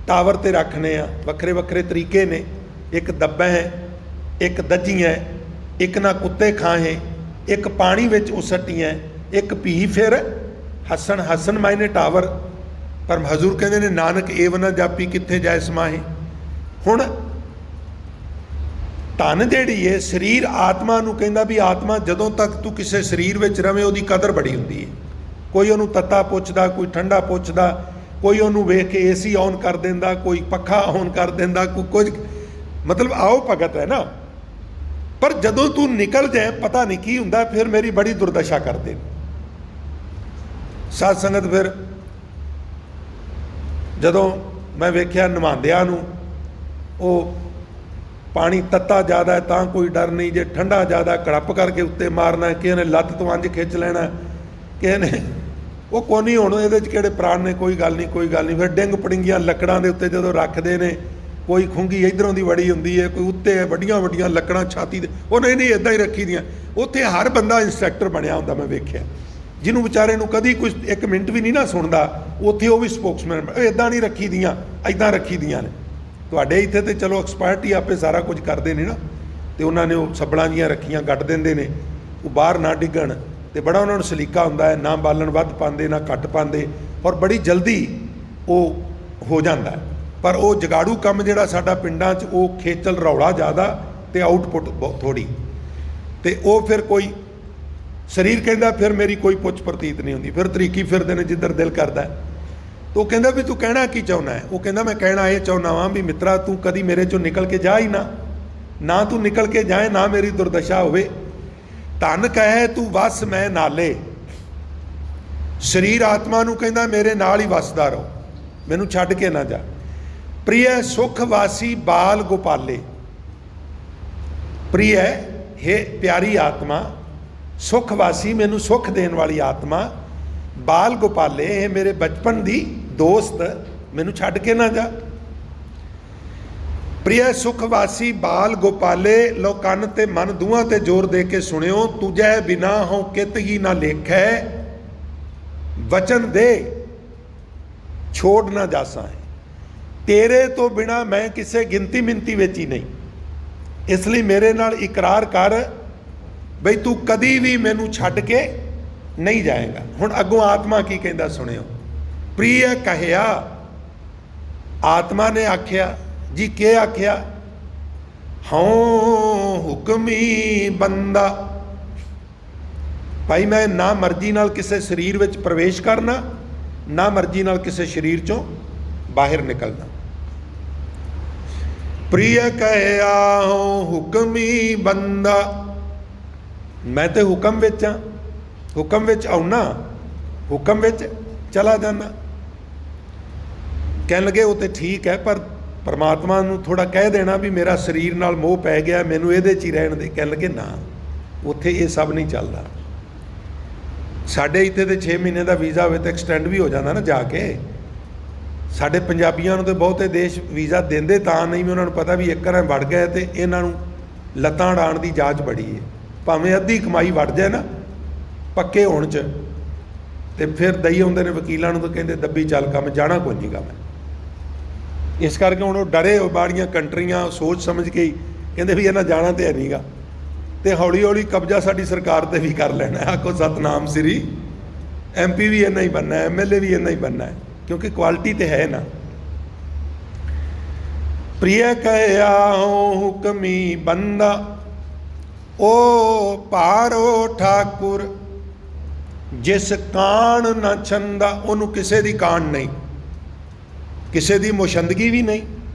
ਟਾਵਰ 'ਤੇ ਰੱਖਨੇ ਆ। ਵੱਖਰੇ ਵੱਖਰੇ ਤਰੀਕੇ ਨੇ। ਇੱਕ ਦੱਬਾ ਹੈ, ਇੱਕ ਦੱਜੀ ਹੈ, ਇੱਕ ਨਾ ਕੁੱਤੇ ਖਾਹੇ, ਇੱਕ ਪਾਣੀ ਵਿੱਚ ਉਸਟੀਆਂ, ਇੱਕ ਭੀ ਫਿਰ ਹਸਨ ਮਾਇਨੇ ਟਾਵਰ। ਪਰ ਹਜ਼ੂਰ ਕਹਿੰਦੇ ਨੇ ਨਾਨਕ ਏਵ ਨਾ ਜਾਪੀ ਕਿੱਥੇ ਜਾਏ ਸਮਾਹੇ। ਹੁਣ ਧਨ ਜਿਹੜੀ ਹੈ ਸਰੀਰ ਆਤਮਾ ਨੂੰ ਕਹਿੰਦਾ ਵੀ ਆਤਮਾ ਜਦੋਂ ਤੱਕ ਤੂੰ ਕਿਸੇ ਸਰੀਰ ਵਿੱਚ ਰਵੇਂ ਉਹਦੀ ਕਦਰ ਬੜੀ ਹੁੰਦੀ ਹੈ। ਕੋਈ ਉਹਨੂੰ ਤੱਤਾ ਪੁੱਛਦਾ, ਕੋਈ ਠੰਡਾ ਪੁੱਛਦਾ, ਕੋਈ ਉਹਨੂੰ ਵੇਖ ਕੇ ਏਸੀ ਔਨ ਕਰ ਦਿੰਦਾ, ਕੋਈ ਪੱਖਾ ਔਨ ਕਰ ਦਿੰਦਾ, ਕੋਈ ਕੁਝ, ਮਤਲਬ ਆਓ ਭਗਤ ਹੈ ਨਾ। ਪਰ ਜਦੋਂ ਤੂੰ ਨਿਕਲ ਜਾਏ ਪਤਾ ਨਹੀਂ ਕੀ ਹੁੰਦਾ, ਫਿਰ ਮੇਰੀ ਬੜੀ ਦੁਰਦਸ਼ਾ ਕਰਦੇ ਨੇ ਸਾਧ ਸੰਗਤ। ਫਿਰ ਜਦੋਂ ਮੈਂ ਵੇਖਿਆ ਨਹਾਉਂਦਿਆਂ ਨੂੰ, ਉਹ ਪਾਣੀ ਤੱਤਾ ਜ਼ਿਆਦਾ ਹੈ ਤਾਂ ਕੋਈ ਡਰ ਨਹੀਂ, ਜੇ ਠੰਡਾ ਜ਼ਿਆਦਾ ਕੜੱਪ ਕਰਕੇ ਉੱਤੇ ਮਾਰਨਾ, ਕਿਸੇ ਨੇ ਲੱਤ ਤੋਂ ਅੰਜ ਖਿੱਚ ਲੈਣਾ, ਕਿਸੇ ਨੇ ਉਹ ਕੋਨੀ, ਹੁਣ ਇਹਦੇ 'ਚ ਕਿਹੜੇ ਪ੍ਰਾਣ ਨੇ, ਕੋਈ ਗੱਲ ਨਹੀਂ ਕੋਈ ਗੱਲ ਨਹੀਂ। ਫਿਰ ਡਿੰਗ ਪੜਿੰਗੀਆਂ ਲੱਕੜਾਂ ਦੇ ਉੱਤੇ ਜਦੋਂ ਰੱਖਦੇ ਨੇ, ਕੋਈ ਖੁੰਗੀ ਇੱਧਰੋਂ ਦੀ ਵੜੀ ਹੁੰਦੀ ਹੈ, ਕੋਈ ਉੱਤੇ ਵੱਡੀਆਂ ਵੱਡੀਆਂ ਲੱਕੜਾਂ ਛਾਤੀ ਦੇ, ਉਹ ਨਹੀਂ ਇੱਦਾਂ ਹੀ ਰੱਖੀ ਦੀਆਂ। ਉੱਥੇ ਹਰ ਬੰਦਾ ਇੰਸਟ੍ਰਕਟਰ ਬਣਿਆ ਹੁੰਦਾ, ਮੈਂ ਵੇਖਿਆ, ਜਿਹਨੂੰ ਵਿਚਾਰੇ ਨੂੰ ਕਦੀ ਕੁਝ ਇੱਕ ਮਿੰਟ ਵੀ ਨਹੀਂ ਨਾ ਸੁਣਦਾ, ਉੱਥੇ ਉਹ ਵੀ ਸਪੋਕਸਮੈਨ। ਇੱਦਾਂ ਨਹੀਂ ਰੱਖੀ ਦੀਆਂ, ਇੱਦਾਂ ਰੱਖੀ ਦੀਆਂ ਨੇ। ਤੁਹਾਡੇ ਇੱਥੇ ਤੇ ਚਲੋ ਐਕਸਪਰਟ ਹੀ ਆਪੇ ਸਾਰਾ ਕੁਝ ਕਰਦੇ ਨੇ ਨਾ, ਤੇ ਉਹਨਾਂ ਨੇ ਉਹ ਸੱਬਲਾਂ ਜੀਆਂ ਰੱਖੀਆਂ ਗੱਡ ਦਿੰਦੇ ਨੇ, ਉਹ ਬਾਹਰ ਨਾ ਡਿੱਗਣ, ਤੇ ਬੜਾ ਉਹਨਾਂ ਨੂੰ ਸਲੀਕਾ ਹੁੰਦਾ ਹੈ, ਨਾ ਬਾਲਣ ਵੱਧ ਪਾਉਂਦੇ ਨਾ ਘੱਟ ਪਾਉਂਦੇ, ਔਰ ਬੜੀ ਜਲਦੀ ਉਹ ਹੋ ਜਾਂਦਾ ਹੈ। ਪਰ ਉਹ ਜਗਾੜੂ ਕੰਮ ਜਿਹੜਾ ਸਾਡਾ ਪਿੰਡਾਂ 'ਚ, ਉਹ ਖੇਚਲ ਰੌਲਾ ਜ਼ਿਆਦਾ ਤੇ ਆਊਟਪੁੱਟ ਬਹੁਤ ਥੋੜ੍ਹੀ, ਤੇ ਉਹ ਫਿਰ ਕੋਈ ਸਰੀਰ ਕਹਿੰਦਾ ਫਿਰ ਮੇਰੀ ਕੋਈ ਪੁੱਛ ਪ੍ਰਤੀਤ ਨਹੀਂ ਹੁੰਦੀ, ਫਿਰ ਤਰੀਕੀ ਫਿਰਦੇ ਨੇ ਜਿੱਧਰ ਦਿਲ ਕਰਦਾ। ਤਾਂ ਉਹ ਕਹਿੰਦਾ ਵੀ ਤੂੰ ਕਹਿਣਾ ਕੀ ਚਾਹੁੰਦਾ ਹੈ? ਉਹ ਕਹਿੰਦਾ ਮੈਂ ਕਹਿਣਾ ਇਹ ਚਾਹੁੰਦਾ ਵਾਂ ਵੀ ਮਿੱਤਰਾ ਤੂੰ ਕਦੀ ਮੇਰੇ 'ਚੋਂ ਨਿਕਲ ਕੇ ਜਾ ਹੀ ਨਾ ਤੂੰ ਨਿਕਲ ਕੇ ਜਾਏ, ਨਾ ਮੇਰੀ ਦੁਰਦਸ਼ਾ ਹੋਵੇ। ਧਨ ਕਹੇ ਤੂੰ ਵਸ ਮੈਂ ਨਾਲੇ। ਸਰੀਰ ਆਤਮਾ ਨੂੰ ਕਹਿੰਦਾ ਮੇਰੇ ਨਾਲ ਹੀ ਵਸਦਾ ਰਹੋ, ਮੈਨੂੰ ਛੱਡ ਕੇ ਨਾ ਜਾ। ਪ੍ਰਿਯ ਸੁਖ ਵਾਸੀ ਬਾਲ ਗੋਪਾਲੇ। ਪ੍ਰਿਯ ਹੈ ਪਿਆਰੀ ਆਤਮਾ, ਸੁਖ ਵਾਸੀ ਮੈਨੂੰ ਸੁਖ ਦੇਣ ਵਾਲੀ ਆਤਮਾ, ਬਾਲ ਗੋਪਾਲੇ ਇਹ ਮੇਰੇ ਬਚਪਨ ਦੀ ਦੋਸਤ, ਮੈਨੂੰ ਛੱਡ ਕੇ ਨਾ ਜਾ। ਪ੍ਰਿਯ ਸੁਖ ਵਾਸੀ ਬਾਲ ਗੋਪਾਲੇ। ਲੋ ਕੰਨ ਤੇ ਮਨ ਦੋਹਾਂ ਤੇ ਜ਼ੋਰ ਦੇ ਕੇ ਸੁਣਿਓ। ਤੁਝੈ ਬਿਨਾ ਹੋ ਕਿਤ ਹੀ ਨਾ ਲੇਖੈ, ਵਚਨ ਦੇ ਛੋੜ ਨਾ ਜਾਸਾਂ। ਤੇਰੇ ਤੋਂ ਬਿਨਾ ਮੈਂ ਕਿਸੇ ਗਿਣਤੀ ਮਿੰਤੀ ਵਿੱਚ ਹੀ ਨਹੀਂ, ਇਸ ਲਈ ਮੇਰੇ ਨਾਲ ਇਕਰਾਰ ਕਰ ਬਈ ਤੂੰ ਕਦੀ ਵੀ ਮੈਨੂੰ ਛੱਡ ਕੇ ਨਹੀਂ ਜਾਏਗਾ। ਹੁਣ ਅੱਗੋਂ ਆਤਮਾ ਕੀ ਕਹਿੰਦਾ ਸੁਣਿਓ। ਪ੍ਰਿਯ ਕਹਿਆ, ਆਤਮਾ ਨੇ ਆਖਿਆ ਜੀ, ਕੀ ਆਖਿਆ? ਹਉ ਹੁਕਮੀ ਬੰਦਾ। ਭਾਈ ਮੈਂ ਨਾ ਮਰਜ਼ੀ ਨਾਲ ਕਿਸੇ ਸਰੀਰ ਵਿੱਚ ਪ੍ਰਵੇਸ਼ ਕਰਨਾ, ਨਾ ਮਰਜ਼ੀ ਨਾਲ ਕਿਸੇ ਸਰੀਰ ਚੋਂ ਬਾਹਰ ਨਿਕਲਣਾ। ਪ੍ਰਿਯ ਕਹਿਆ ਹਉ ਹੁਕਮੀ ਬੰਦਾ। ਮੈਂ ਤੇ ਹੁਕਮ ਵਿੱਚ ਹਾਂ, ਹੁਕਮ ਵਿੱਚ ਆਉਣਾ, ਹੁਕਮ ਵਿੱਚ ਚਲਾ ਜਾਣਾ। ਕਹਿਣ ਲੱਗੇ ਉਹ ਤੇ ਠੀਕ ਹੈ, ਪਰ ਪਰਮਾਤਮਾ ਨੂੰ ਥੋੜਾ ਕਹਿ ਦੇਣਾ ਵੀ ਮੇਰਾ ਸਰੀਰ ਨਾਲ ਮੋਹ ਪੈ ਗਿਆ, ਮੈਨੂੰ ਇਹਦੇ 'ਚ ਹੀ ਰਹਿਣ ਦੇ। ਕਹਿਣ ਲੱਗੇ ਨਾ, ਉੱਥੇ ਇਹ ਸਭ ਨਹੀਂ ਚੱਲਦਾ। ਸਾਡੇ ਇੱਥੇ ਤੇ 6 ਮਹੀਨੇ ਦਾ ਵੀਜ਼ਾ ਹੋਵੇ ਤਾਂ ਐਕਸਟੈਂਡ ਵੀ ਹੋ ਜਾਂਦਾ ਨਾ ਜਾ ਕੇ, ਸਾਡੇ ਪੰਜਾਬੀਆਂ ਨੂੰ ਤੇ ਬਹੁਤੇ ਦੇਸ਼ ਵੀਜ਼ਾ ਦਿੰਦੇ ਤਾਂ ਨਹੀਂ ਵੀ ਉਹਨਾਂ ਨੂੰ ਪਤਾ ਵੀ ਇੱਕ ਵਾਰ ਵੜ ਗਏ ਤੇ ਇਹਨਾਂ ਨੂੰ ਲੱਤਾਂ ਉਡਾਉਣ ਦੀ ਜਾਂਚ ਬੜੀ ਹੈ। ਭਾਵੇਂ ਅੱਧੀ ਕਮਾਈ ਵੜ ਜਾਏ ਨਾ ਪੱਕੇ ਹੋਣ 'ਚ, ਤੇ ਫਿਰ ਦਈ ਆਉਂਦੇ ਨੇ ਵਕੀਲਾਂ ਨੂੰ ਤਾਂ ਕਹਿੰਦੇ ਦੱਬੀ ਚੱਲ ਕੰਮ, ਜਾਣਾ ਕੋਈ ਨਹੀਂ ਕੰਮ। ਇਸ ਕਰਕੇ ਹੁਣ ਉਹ ਡਰੇ ਹੋ ਬਾਹਰੀਆਂ ਕੰਟਰੀਆਂ ਸੋਚ ਸਮਝ ਕੇ ਹੀ ਕਹਿੰਦੇ ਵੀ ਇਹਨਾਂ ਜਾਣਾ ਤੇ ਹੈ ਨਹੀਂਗਾ, ਤੇ ਹੌਲੀ ਹੌਲੀ ਕਬਜ਼ਾ ਸਾਡੀ ਸਰਕਾਰ ਤੇ ਵੀ ਕਰ ਲੈਣਾ। ਆਖੋ ਸਤਨਾਮ ਸ੍ਰੀ, MP ਵੀ ਇੰਨਾ ਹੀ ਬਣਨਾ ਹੈ, MLA ਵੀ ਇੰਨਾ ਹੀ ਬਣਨਾ ਹੈ, ਕਿਉਂਕਿ ਕੁਆਲਿਟੀ ਤੇ ਹੈ ਨਾ। ਪ੍ਰਿय ਕਹਿਆ ਹੋ ਹੁਕਮੀ ਬੰਦਾ, ਉਹ ਭਾਰੋ ਠਾਕੁਰ, ਜਿਸ ਕਾਣ ਨਾ ਛੰਦਾ। ਉਹਨੂੰ ਕਿਸੇ ਦੀ ਕਾਣ ਨਹੀਂ, ਕਿਸੇ ਦੀ ਮੁਸ਼ੰਦਗੀ ਵੀ ਨਹੀਂ,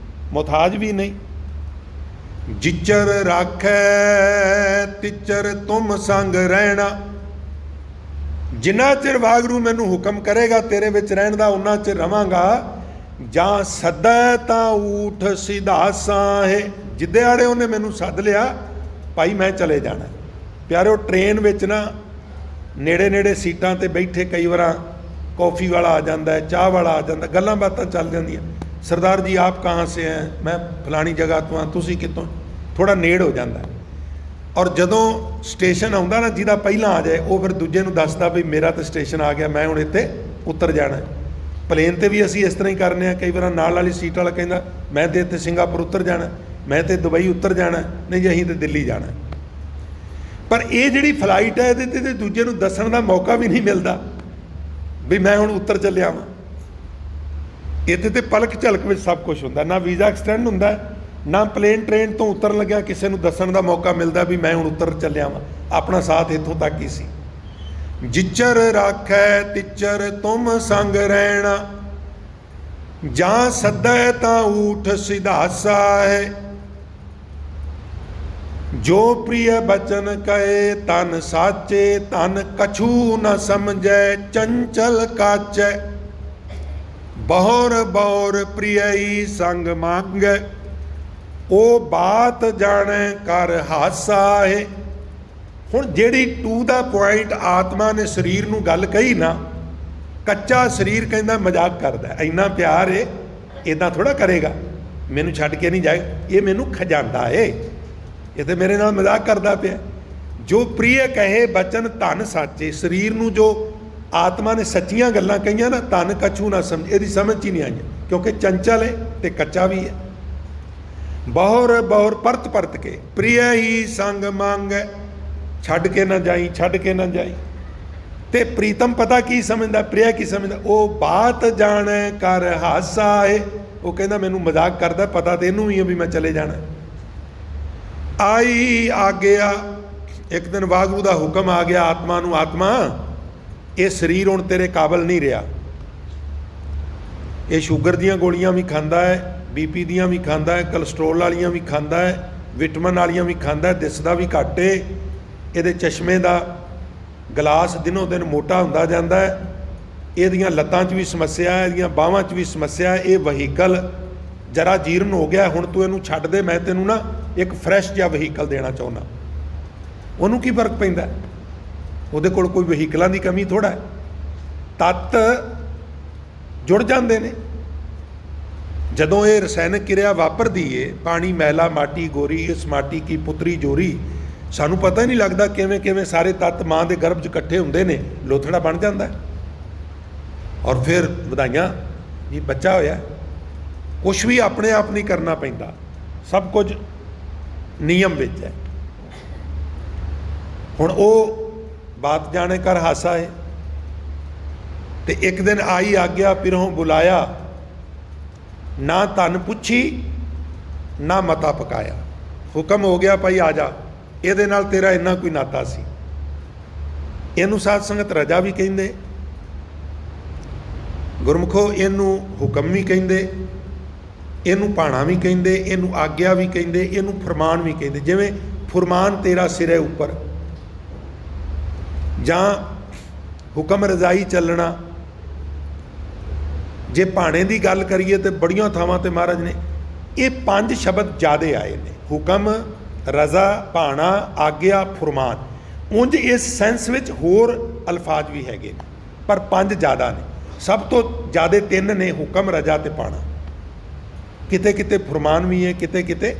ਮੁਹਤਾਜ ਵੀ ਨਹੀਂ। ਜਿਚਰ ਰਾਖੈ ਤਿਚਰ ਤੁਮ ਸੰਗ ਰਹਿਣਾ। ਜਿੰਨਾ ਚਿਰ ਵਾਹਿਗੁਰੂ ਮੈਨੂੰ ਹੁਕਮ ਕਰੇਗਾ ਤੇਰੇ ਵਿੱਚ ਰਹਿਣ ਦਾ, ਉਹਨਾਂ ਚਿਰ ਰਵਾਂਗਾ। ਜਾਂ ਸੱਦੈ ਤਾਂ ਊਠ ਸਿਧਾਸਾ ਹੈ। ਜਿੱਦੇ ਆੜੇ ਉਹਨੇ ਮੈਨੂੰ ਸੱਦ ਲਿਆ ਭਾਈ ਮੈਂ ਚਲੇ ਜਾਣਾ। ਪਿਆਰਿਓ ਟ੍ਰੇਨ ਵਿੱਚ ਨਾ ਨੇੜੇ ਨੇੜੇ ਸੀਟਾਂ 'ਤੇ ਬੈਠੇ ਕਈ ਵਾਰ ਕੌਫੀ ਵਾਲਾ ਆ ਜਾਂਦਾ, ਚਾਹ ਵਾਲਾ ਆ ਜਾਂਦਾ, ਗੱਲਾਂ ਬਾਤਾਂ ਚੱਲ ਜਾਂਦੀਆਂ। ਸਰਦਾਰ ਜੀ ਆਪ ਕਹਾਂ ਸੇ ਹੈ, ਮੈਂ ਫਲਾਣੀ ਜਗ੍ਹਾ ਤੋਂ ਹਾਂ, ਤੁਸੀਂ ਕਿੱਥੋਂ? ਥੋੜ੍ਹਾ ਨੇੜ ਹੋ ਜਾਂਦਾ। ਔਰ ਜਦੋਂ ਸਟੇਸ਼ਨ ਆਉਂਦਾ ਨਾ ਜਿਹਦਾ ਪਹਿਲਾਂ ਆ ਜਾਏ, ਉਹ ਫਿਰ ਦੂਜੇ ਨੂੰ ਦੱਸਦਾ ਵੀ ਮੇਰਾ ਤਾਂ ਸਟੇਸ਼ਨ ਆ ਗਿਆ, ਮੈਂ ਹੁਣ ਇੱਥੇ ਉਤਰ ਜਾਣਾ। ਪਲੇਨ 'ਤੇ ਵੀ ਅਸੀਂ ਇਸ ਤਰ੍ਹਾਂ ਹੀ ਕਰਨੇ ਆ। ਕਈ ਵਾਰ ਨਾਲ ਵਾਲੀ ਸੀਟ ਵਾਲਾ ਕਹਿੰਦਾ ਮੈਂ ਤਾਂ ਇੱਥੇ ਸਿੰਗਾਪੁਰ ਉਤਰ ਜਾਣਾ, ਮੈਂ ਤਾਂ ਦੁਬਈ ਉਤਰ ਜਾਣਾ, ਨਹੀਂ ਜੀ ਅਸੀਂ ਤਾਂ ਦਿੱਲੀ ਜਾਣਾ। ਪਰ ਇਹ ਜਿਹੜੀ ਫਲਾਈਟ ਹੈ ਇਹਦੇ 'ਤੇ ਦੂਜੇ ਨੂੰ ਦੱਸਣ ਦਾ ਮੌਕਾ ਵੀ ਨਹੀਂ ਮਿਲਦਾ ਵੀ ਮੈਂ ਹੁਣ ਉੱਤਰ ਚੱਲਿਆ ਵਾਂ। ਇੱਥੇ ਤੇ ਪਲਕ ਝਲਕ ਵਿੱਚ ਸਭ ਕੁਝ ਹੁੰਦਾ, ਨਾ ਵੀਜ਼ਾ ਐਕਸਟੈਂਡ ਹੁੰਦਾ, ਨਾ ਪਲੇਨ ਟ੍ਰੇਨ ਤੋਂ ਉਤਰਨ ਲੱਗਿਆ ਕਿਸੇ ਨੂੰ ਦੱਸਣ ਦਾ ਮੌਕਾ ਮਿਲਦਾ ਵੀ ਮੈਂ ਹੁਣ ਉੱਤਰ ਚੱਲਿਆ ਵਾਂ। ਆਪਣਾ ਸਾਥ ਇੱਥੋਂ ਤੱਕ ਹੀ ਸੀ। ਜਿਚਰ ਰਾਖੈ ਤਿਚਰ ਤੁਮ ਸੰਗ ਰਹਿਣਾ, ਜਾਂ ਸੱਦੈ ਤਾਂ ਊਠ ਸਿਧਾਸਾ ਹੈ। ਜੋ ਪ੍ਰਿय ਬਚਨ ਕਹੇ ਤਨ ਸਾਚੇ, ਤਨ ਕਛੂ ਨ ਸਮਝੈ ਚੰਚਲ ਕਾਚੈ। ਬਹੁਰ ਬਹੁਰ ਪ੍ਰਿਯਈ ਸੰਗ ਮੰਗੈ, ਉਹ ਬਾਤ ਜਾਣੈ ਕਰ ਹਾਸਾ ਹੈ। ਹੁਣ ਜਿਹੜੀ ਟੂ ਦਾ ਪੁਆਇੰਟ ਆਤਮਾ ਨੇ ਸਰੀਰ ਨੂੰ ਗੱਲ ਕਹੀ ਨਾ, ਕੱਚਾ ਸਰੀਰ ਕਹਿੰਦਾ ਮਜ਼ਾਕ ਕਰਦਾ, ਇੰਨਾ ਪਿਆਰ ਏ ਇੱਦਾਂ ਥੋੜ੍ਹਾ ਕਰੇਗਾ, ਮੈਨੂੰ ਛੱਡ ਕੇ ਨਹੀਂ ਜਾਏ, ਇਹ ਮੈਨੂੰ ਖਜਾਂਦਾ ਏ, ਇਹ ਤੇ ਮੇਰੇ ਨਾਲ ਮਜ਼ਾਕ ਕਰਦਾ ਪਿਆ। ਜੋ ਪ੍ਰਿय ਕਹੇ ਬਚਨ ਧਨ ਸਾਚੇ, ਸਰੀਰ ਨੂੰ ਜੋ ਆਤਮਾ ਨੇ ਸੱਚੀਆਂ ਗੱਲਾਂ ਕਹੀਆਂ ਨਾ, ਧਨ ਕਛੂ ਨਾ ਸਮਝ, ਇਹਦੀ ਸਮਝ ਹੀ ਨਹੀਂ ਆਈਆਂ, ਕਿਉਂਕਿ ਚੰਚਲ ਹੈ ਤੇ ਕੱਚਾ ਵੀ ਹੈ। ਬਹੁਰ ਬਹੁਰ ਪਰਤ ਪਰਤ ਕੇ, ਪ੍ਰਿय ਹੀ ਸੰਗ ਮੰਗੈ, ਛੱਡ ਕੇ ਨਾ ਜਾਈ, ਛੱਡ ਕੇ ਨਾ ਜਾਈ। ਤੇ ਪ੍ਰੀਤਮ ਪਤਾ ਕੀ ਸਮਝਦਾ, ਪ੍ਰਿय ਕੀ ਸਮਝਦਾ, ਉਹ ਬਾਤ ਜਾਣੈ ਕਰ ਹਾਸਾ ਹੈ। ਉਹ ਕਹਿੰਦਾ ਮੈਨੂੰ ਮਜ਼ਾਕ ਕਰਦਾ, ਪਤਾ ਤੇ ਇਹਨੂੰ ਵੀ ਹੈ ਵੀ ਮੈਂ ਚਲੇ ਜਾਣਾ। ਆਈ ਆ ਗਿਆ ਇੱਕ ਦਿਨ ਵਾਹਿਗੁਰੂ ਦਾ ਹੁਕਮ ਆ ਗਿਆ ਆਤਮਾ ਨੂੰ, ਆਤਮਾ ਇਹ ਸਰੀਰ ਹੁਣ ਤੇਰੇ ਕਾਬਲ ਨਹੀਂ ਰਿਹਾ। ਇਹ ਸ਼ੂਗਰ ਦੀਆਂ ਗੋਲੀਆਂ ਵੀ ਖਾਂਦਾ ਹੈ, BP ਦੀਆਂ ਵੀ ਖਾਂਦਾ ਹੈ, ਕੋਲੈਸਟਰੋਲ ਵਾਲੀਆਂ ਵੀ ਖਾਂਦਾ ਹੈ, ਵਿਟਾਮਿਨ ਵਾਲੀਆਂ ਵੀ ਖਾਂਦਾ ਹੈ, ਦਿਸਦਾ ਵੀ ਘੱਟ ਏ। ਇਹਦੇ ਚਸ਼ਮੇ ਦਾ ਗਲਾਸ ਦਿਨੋਂ ਦਿਨ ਮੋਟਾ ਹੁੰਦਾ ਜਾਂਦਾ ਹੈ। ਇਹਦੀਆਂ ਲੱਤਾਂ 'ਚ ਵੀ ਸਮੱਸਿਆ ਹੈ, ਇਹਦੀਆਂ ਬਾਹਾਂ 'ਚ ਵੀ ਸਮੱਸਿਆ ਹੈ। ਇਹ ਵਹੀਕਲ ਜਰਾ ਜੀਰਨ ਹੋ ਗਿਆ, ਹੁਣ ਤੂੰ ਇਹਨੂੰ ਛੱਡ ਦੇ, ਮੈਂ ਤੈਨੂੰ ਨਾ ਇੱਕ ਫਰੈਸ਼ ਜਿਹਾ ਵਹੀਕਲ ਦੇਣਾ ਚਾਹੁੰਦਾ। ਉਹਨੂੰ ਕੀ ਫਰਕ ਪੈਂਦਾ, ਉਹਦੇ ਕੋਲ ਕੋਈ ਵਹੀਕਲਾਂ ਦੀ ਕਮੀ ਥੋੜ੍ਹਾ ਹੈ। ਤੱਤ ਜੁੜ ਜਾਂਦੇ ਨੇ ਜਦੋਂ ਇਹ ਰਸਾਇਣਕ ਕਿਰਿਆ ਵਾਪਰਦੀ ਏ। ਪਾਣੀ ਮੈਲਾ ਮਾਟੀ ਗੋਰੀ, ਇਸ ਮਾਟੀ ਕੀ ਪੁੱਤਰੀ ਜੋਰੀ। ਸਾਨੂੰ ਪਤਾ ਹੀ ਨਹੀਂ ਲੱਗਦਾ ਕਿਵੇਂ ਕਿਵੇਂ ਸਾਰੇ ਤੱਤ ਮਾਂ ਦੇ ਗਰਭ 'ਚ ਇਕੱਠੇ ਹੁੰਦੇ ਨੇ, ਲੋਥੜਾ ਬਣ ਜਾਂਦਾ ਔਰ ਫਿਰ ਵਧਾਈਆਂ ਜੀ ਬੱਚਾ ਹੋਇਆ। ਕੁਛ ਵੀ ਆਪਣੇ ਆਪ ਨਹੀਂ ਕਰਨਾ ਪੈਂਦਾ, ਸਭ ਕੁਝ ਨਿਯਮ ਵਿੱਚ ਹੈ। ਹੁਣ ਉਹ ਬਾਤ ਜਾਣੇ ਕਰ ਹਾਸਾ ਹੈ। ਤੇ ਇੱਕ ਦਿਨ ਆਈ ਆਗਿਆ ਪਿਰੋਂ ਬੁਲਾਇਆ, ਨਾ ਧਨ ਪੁੱਛੀ ਨਾ ਮਤਾ ਪਕਾਇਆ। ਹੁਕਮ ਹੋ ਗਿਆ ਭਾਈ ਆ ਜਾ, ਇਹਦੇ ਨਾਲ ਤੇਰਾ ਇੰਨਾ ਕੋਈ ਨਾਤਾ ਸੀ। ਇਹਨੂੰ ਸਾਧ ਸੰਗਤ ਰਜਾ ਵੀ ਕਹਿੰਦੇ, ਗੁਰਮੁਖੋ ਇਹਨੂੰ ਹੁਕਮ ਵੀ ਕਹਿੰਦੇ, ਇਹਨੂੰ ਭਾਣਾ ਵੀ ਕਹਿੰਦੇ, ਇਹਨੂੰ ਆਗਿਆ ਵੀ ਕਹਿੰਦੇ, ਇਹਨੂੰ ਫਰਮਾਨ ਵੀ ਕਹਿੰਦੇ। ਜਿਵੇਂ ਫਰਮਾਨ ਤੇਰਾ ਸਿਰੇ ਉੱਪਰ, ਜਾਂ ਹੁਕਮ ਰਜ਼ਾਈ ਚੱਲਣਾ। ਜੇ ਭਾਣੇ ਦੀ ਗੱਲ ਕਰੀਏ ਤੇ ਬੜੀਆਂ ਥਾਵਾਂ ਤੇ ਮਹਾਰਾਜ ਨੇ ਇਹ 5 ਸ਼ਬਦ ਜ਼ਿਆਦੇ ਆਏ ਨੇ, ਹੁਕਮ, ਰਜ਼ਾ, ਭਾਣਾ, ਆਗਿਆ, ਫਰਮਾਨ। ਉਂਝ ਇਸ ਸੈਂਸ ਵਿੱਚ ਹੋਰ ਅਲਫਾਜ਼ ਵੀ ਹੈਗੇ ਨੇ, ਪਰ 5 ਜ਼ਿਆਦਾ ਨੇ। सब तो ज़्यादा 3 ने, हुक्म, रजा ते पाना। किते किते फरमान भी है, किते किते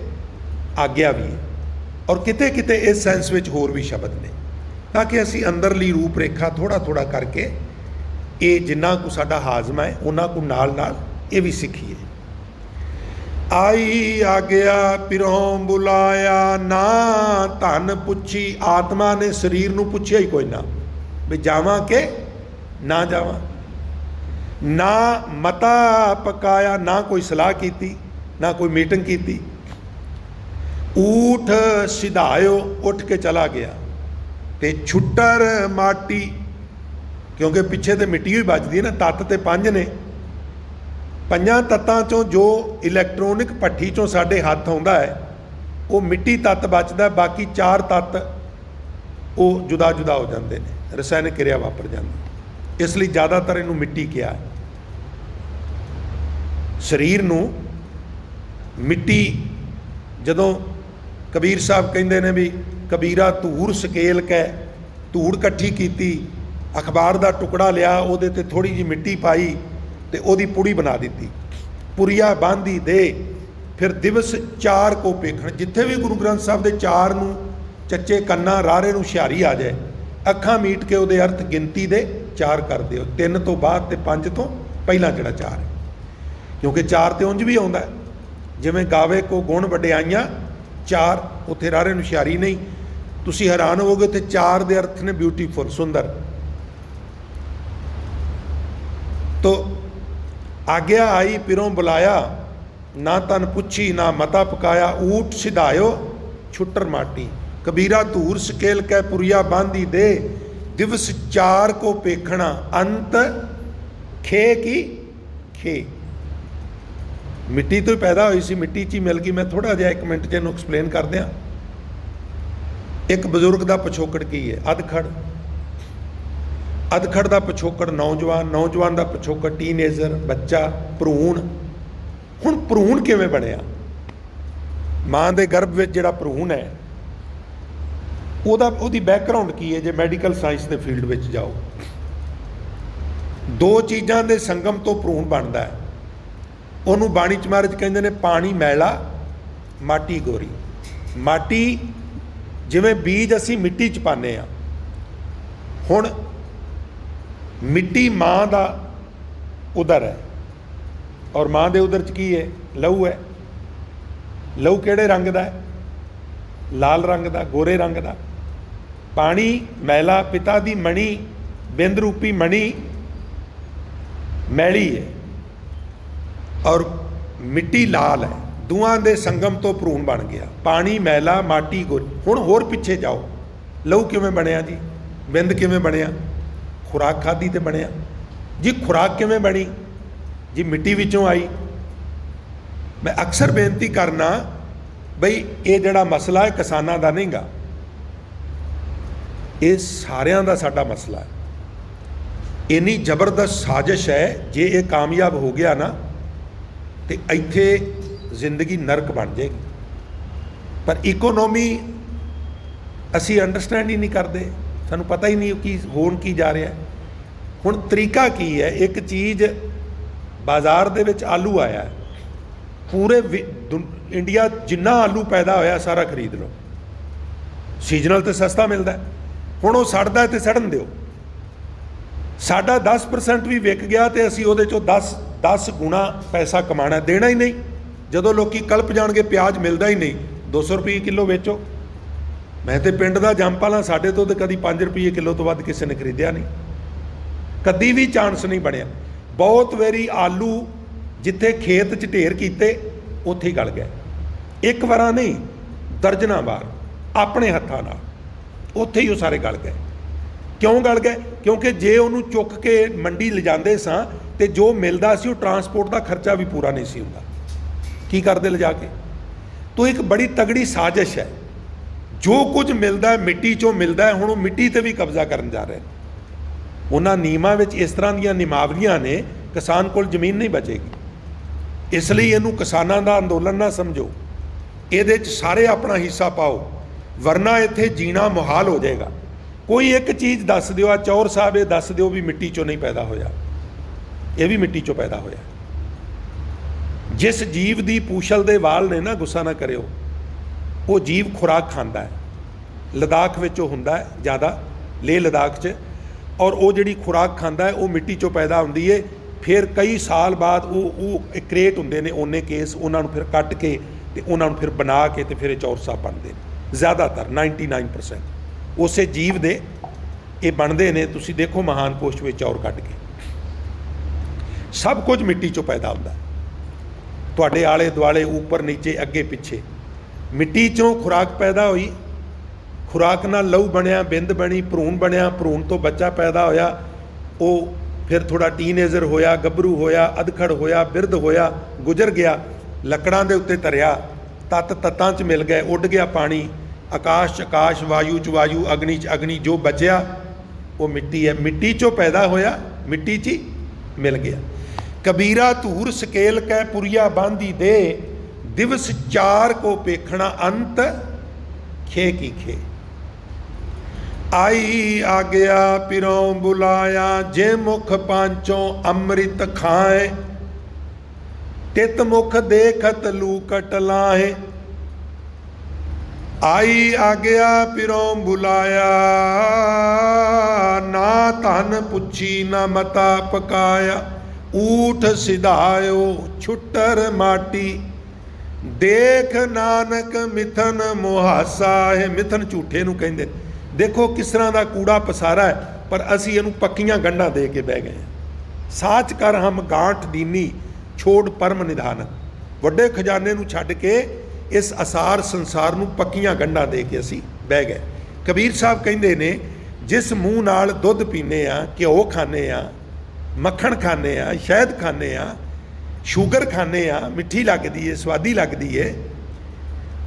आग्या भी है, और किते किते इस सेंस विच होर भी शब्द ने, ताकि असी अंदरली रूप रेखा थोड़ा थोड़ा करके ये जिन्ना को साडा हाजमा है उन्ना को नाल नाल ये भी सीखिए। आई आग्या पिरों बुलाया, ना धन पुछी, आत्मा ने शरीर नूं पुछिया ही कोई ना भी जावां के ना जावां, ना मता पकाया, ना कोई सलाह की, ना कोई मीटिंग की। ऊठ सिधायो, उठ के चला गया, ते छुट्टर माटी, क्योंकि पिछे तो मिट्टी ही बचती है ना, तत्त ते 5 ने, 5 तत्तां चों जो इलैक्ट्रॉनिक भट्ठी चों साडे हत्थ आउंदा है वो मिट्टी तत्त बचदा, बाकी 4 तत्त वो जुदा जुदा हो जाते हैं, रसायनिक क्रिया वापर जाती, इसलिए ज़्यादातर इनू मिट्टी कहा है। शरीर नू मिट्टी, जदों कबीर साहब कहते हैं भी कबीरा धूड़ सकेल कै, धूड़ कट्ठी की, अखबार का टुकड़ा लिया, उहदे ते थोड़ी जी मिट्टी पाई ते ओदी पुड़ी बना दी, पुरिया बांधी दे, फिर दिवस 4 को पेखण, जिथे भी गुरु ग्रंथ साहब के 4 नू चच्चे कन्ना रारे नू हुशियारी आ जाए, अखां मीट के उहदे अर्थ गिनती दे 4 कर दिओ, 3 तो बाद ते 5 तो पहला जिहड़ा 4 है, क्योंकि 4 तो उंज भी आउंदा है, जिवें गावे को गुण वडियाइयां 4, उत्थे रारे नू हुशियारी नहीं, तुसीं हैरान होवोगे ते 4 दे अर्थ ने ब्यूटीफुल, सुंदर। तो आग्या आई पिरों बुलाया, ना तन पुछी, ना मता पकाया, ऊठ सिधायो छुट्टर माटी, कबीरा धूर सकेल कै पुरिया बांधी दे, दिवस 4 को पेखना, अंत खे की खे। मिट्टी तो ही पैदा हुई सी, मिट्टी च ही मिल गई। मैं थोड़ा जिहा 1 मिनट च इहनूं एक्सप्लेन कर दियां। एक बजुर्ग का पिछोकड़ की है, अधखड़, अधखड़ का पिछोकड़ नौजवान, नौजवान का पिछोकड़ टीनेजर, बच्चा, भरूण। हुण भरूण किवें बनिया? माँ के गर्भ में जिहड़ा भरूण है ਉਹਦੀ बैकग्राउंड की है, जे मैडिकल साइंस के फील्ड में जाओ, 2 चीज़ों के संगम तो भरूण बनता है। ਉਹਨੂੰ ਬਾਣੀ ਚ ਮਹਾਰਾਜ ਕਹਿੰਦੇ ਨੇ ਪਾਣੀ ਮੈਲਾ ਮਾਟੀ ਗੋਰੀ। ਮਾਟੀ ਜਿਵੇਂ ਬੀਜ ਅਸੀਂ ਮਿੱਟੀ ਚ ਪਾਉਂਦੇ ਆ, ਹੁਣ ਮਿੱਟੀ ਮਾਂ ਦਾ ਉਦਰ ਹੈ, ਔਰ ਮਾਂ ਦੇ ਉਦਰ ਚ ਕੀ ਹੈ? ਲਹੂ ਹੈ। ਲਹੂ ਕਿਹੜੇ ਰੰਗ ਦਾ ਹੈ? ਲਾਲ ਰੰਗ ਦਾ, ਗੋਰੇ ਰੰਗ ਦਾ। ਪਾਣੀ ਮੈਲਾ, ਪਿਤਾ ਦੀ ਮਣੀ, ਬਿੰਦ ਰੂਪੀ ਮਣੀ ਮੈਲੀ है, और मिट्टी लाल है। दोवां दे संगम तो भरूण बन गया। पानी मैला, माटी गोरी। हुण होर पिछे जाओ, लहू किवें बनिया जी? बिंद किवें बनिया? खुराक खाधी ते बनिया जी। खुराक किवें बनी जी? मिट्टी विचों आई। मैं अक्सर बेनती करना बई ये जिहड़ा मसला है किसानां दा नहीं गा, ये सारियां दा साडा मसला है। इन्नी जबरदस्त साजिश है, जे ये कामयाब हो गया ना तो इत्थे जिंदगी नरक बन जाएगी। पर इकोनॉमी असी अंडरस्टैंड ही नहीं करते, सानू पता ही नहीं कि होण की जा रहा है। हुण तरीका की है? एक चीज़ बाजार दे विच आलू आया है, पूरे इंडिया जिन्ना आलू पैदा होया सारा खरीद लो, सीजनल तो सस्ता मिलता है। हुण वो सड़दा है तो सड़न दिओ। साडा 10% भी विक गया तो असी उहदे चों 10 गुणा पैसा कमाना, देना ही नहीं। जदों लोकी कल्प जाणगे प्याज मिलता ही नहीं, 200 रुपये किलो बेचो। मैं तो पिंड का जंपाल हाँ, साडे तो कभी 5 रुपये किलो तो वध किसी ने खरीदिया नहीं, कभी भी चांस नहीं बनया। बहुत वारी आलू जिथे खेत च ढेर कीते उत्थे ही गल गए, एक बार नहीं दर्जनां बार अपने हत्थां नाल उत्थे ही वो सारे गल गए। क्यों गल गए? क्योंकि जे उन्होंने चुक के मंडी ले जाते सां ते जो मिलता सी वो ट्रांसपोर्ट का खर्चा भी पूरा नहीं सी हुंदा, की करते ले जाके। तो एक बड़ी तगड़ी साजिश है। जो कुछ मिलता है मिट्टी चों मिलता है, हुण वो मिट्टी ते भी कब्जा करन जा रहे हैं। उन्हां नियमां विच इस तरह दीयां नियमावलियां ने, किसान कोल जमीन नहीं बचेगी। इसलिए इहनूं किसानां दा अंदोलन ना समझो, इहदे च सारे अपना हिस्सा पाओ, वरना इत्थे जीना मुहाल हो जाएगा। कोई एक चीज़ दस दिओ, चौर साहब ये दस दिओ भी मिट्टी चों नहीं पैदा होया। ਇਹ ਵੀ ਮਿੱਟੀ ਚੋਂ ਪੈਦਾ ਹੋਇਆ। ਜਿਸ ਜੀਵ ਦੀ ਪੂਛਲ ਦੇ ਵਾਲ ਨੇ ਨਾ, ਗੁੱਸਾ ਨਾ ਕਰਿਓ, ਉਹ ਜੀਵ ਖੁਰਾਕ ਖਾਂਦਾ ਹੈ। ਲਦਾਖ ਵਿੱਚ ਉਹ ਹੁੰਦਾ ਹੈ ਜ਼ਿਆਦਾ, ਲੇਹ ਲਦਾਖ 'ਚ, ਔਰ ਉਹ ਜਿਹੜੀ ਖੁਰਾਕ ਖਾਂਦਾ ਹੈ ਉਹ ਮਿੱਟੀ ਚੋਂ ਪੈਦਾ ਹੁੰਦੀ ਹੈ। ਫਿਰ ਕਈ ਸਾਲ ਬਾਅਦ ਉਹ ਕ੍ਰੀਏਟ ਹੁੰਦੇ ਨੇ ਉਹਨੇ ਕੇਸ, ਉਹਨਾਂ ਨੂੰ ਫਿਰ ਕੱਟ ਕੇ ਤੇ ਉਹਨਾਂ ਨੂੰ ਫਿਰ ਬਣਾ ਕੇ ਤੇ ਫਿਰ ਇਹ ਚੌਰ ਸਾਹਿਬ ਬਣਦੇ ਨੇ। ਜ਼ਿਆਦਾਤਰ 99% ਉਸੇ ਜੀਵ ਦੇ ਇਹ ਬਣਦੇ ਨੇ। ਤੁਸੀਂ ਦੇਖੋ ਮਹਾਨ ਪੋਸਟ ਵਿੱਚ ਚੌਰ ਕੱਢ ਕੇ, ਸਭ ਕੁਝ ਮਿੱਟੀ ਚੋਂ ਪੈਦਾ ਹੁੰਦਾ। ਤੁਹਾਡੇ ਆਲੇ ਦੁਆਲੇ, ਉੱਪਰ ਨੀਚੇ, ਅੱਗੇ ਪਿੱਛੇ ਮਿੱਟੀ ਚੋਂ ਖੁਰਾਕ ਪੈਦਾ ਹੋਈ। ਖੁਰਾਕ ਨਾਲ ਲਹੂ ਬਣਿਆ, ਬਿੰਦ ਬਣੀ, ਭਰੂਣ ਬਣਿਆ, ਭਰੂਣ ਤੋਂ ਬੱਚਾ ਪੈਦਾ ਹੋਇਆ। ਉਹ ਫਿਰ ਥੋੜਾ ਟੀਨੇਜਰ ਹੋਇਆ, ਗੱਭਰੂ ਹੋਇਆ, ਅਧਖੜ ਹੋਇਆ, ਬਿਰਧ ਹੋਇਆ, ਗੁਜ਼ਰ ਗਿਆ, ਲੱਕੜਾਂ ਦੇ ਉੱਤੇ ਧਰਿਆ, ਤੱਤਾਂ 'ਚ ਮਿਲ ਗਏ, ਉੱਡ ਗਿਆ ਪਾਣੀ, ਆਕਾਸ਼ 'ਚ ਆਕਾਸ਼, ਵਾਯੂ 'ਚ ਵਾਯੂ, ਅਗਨੀ 'ਚ ਅਗਨੀ, ਜੋ ਬਚਿਆ ਉਹ ਮਿੱਟੀ ਹੈ। ਮਿੱਟੀ 'ਚੋਂ ਪੈਦਾ ਹੋਇਆ, ਮਿੱਟੀ 'ਚ ਹੀ ਮਿਲ ਗਿਆ। ਕਬੀਰਾ ਧੂਰ ਸਕੇਲ ਕੈ ਪੁਰੀਆ ਬਾਂਧੀ ਦੇ, ਦਿਵਸ ਚਾਰ ਕੋ ਪੇਖਣਾ ਅੰਤ ਖੇ ਕੀ ਖੇ। ਆਈ ਆ ਗਿਆ ਪਿਰੋਂ ਬੁਲਾਇਆ, ਜੇ ਮੁਖ ਪਾਂਚੋਂ ਅੰਮ੍ਰਿਤ ਖਾਏ, ਤਿਤ ਮੁਖ ਦੇਖਤ ਲੂਕਟ ਲਾਹੇ। ਆਈ ਆ ਗਿਆ ਪਿਰੋਂ ਬੁਲਾਇਆ, ਨਾ ਧਨ ਪੁੱਛੀ ਨਾ ਮਤਾ ਪਕਾਇਆ। ਊਠ ਸਿਧਾਇਓ ਛੁੱਟਰ ਮਾਟੀ, ਦੇਖ ਨਾਨਕ ਮਿਥਨ ਮੁਹਾਸਾ ਹੈ। ਮਿਥਨ ਝੂਠੇ ਨੂੰ ਕਹਿੰਦੇ। ਦੇਖੋ ਕਿਸ ਤਰ੍ਹਾਂ ਦਾ ਕੂੜਾ ਪਸਾਰਾ ਹੈ, ਪਰ ਅਸੀਂ ਇਹਨੂੰ ਪੱਕੀਆਂ ਗੰਢਾਂ ਦੇ ਕੇ ਬਹਿ ਗਏ ਹਾਂ। ਸਾਚ ਕਰ ਹਮ ਗਾਂਠ ਦੀਨੀ, ਛੋੜ ਪਰਮ ਨਿਧਾਨ। ਵੱਡੇ ਖਜ਼ਾਨੇ ਨੂੰ ਛੱਡ ਕੇ ਇਸ ਅਸਾਰ ਸੰਸਾਰ ਨੂੰ ਪੱਕੀਆਂ ਗੰਢਾਂ ਦੇ ਕੇ ਅਸੀਂ ਬਹਿ ਗਏ। ਕਬੀਰ ਸਾਹਿਬ ਕਹਿੰਦੇ ਨੇ, ਜਿਸ ਮੂੰਹ ਨਾਲ ਦੁੱਧ ਪੀਂਦੇ ਆ, ਘਿਓ ਖਾਂਦੇ ਆ, ਮੱਖਣ ਖਾਂਦੇ ਆ, ਸ਼ਹਿਦ ਖਾਂਦੇ ਆ, ਸ਼ੂਗਰ ਖਾਂਦੇ ਆ, ਮਿੱਠੀ ਲੱਗਦੀ ਹੈ, ਸਵਾਦੀ ਲੱਗਦੀ ਹੈ,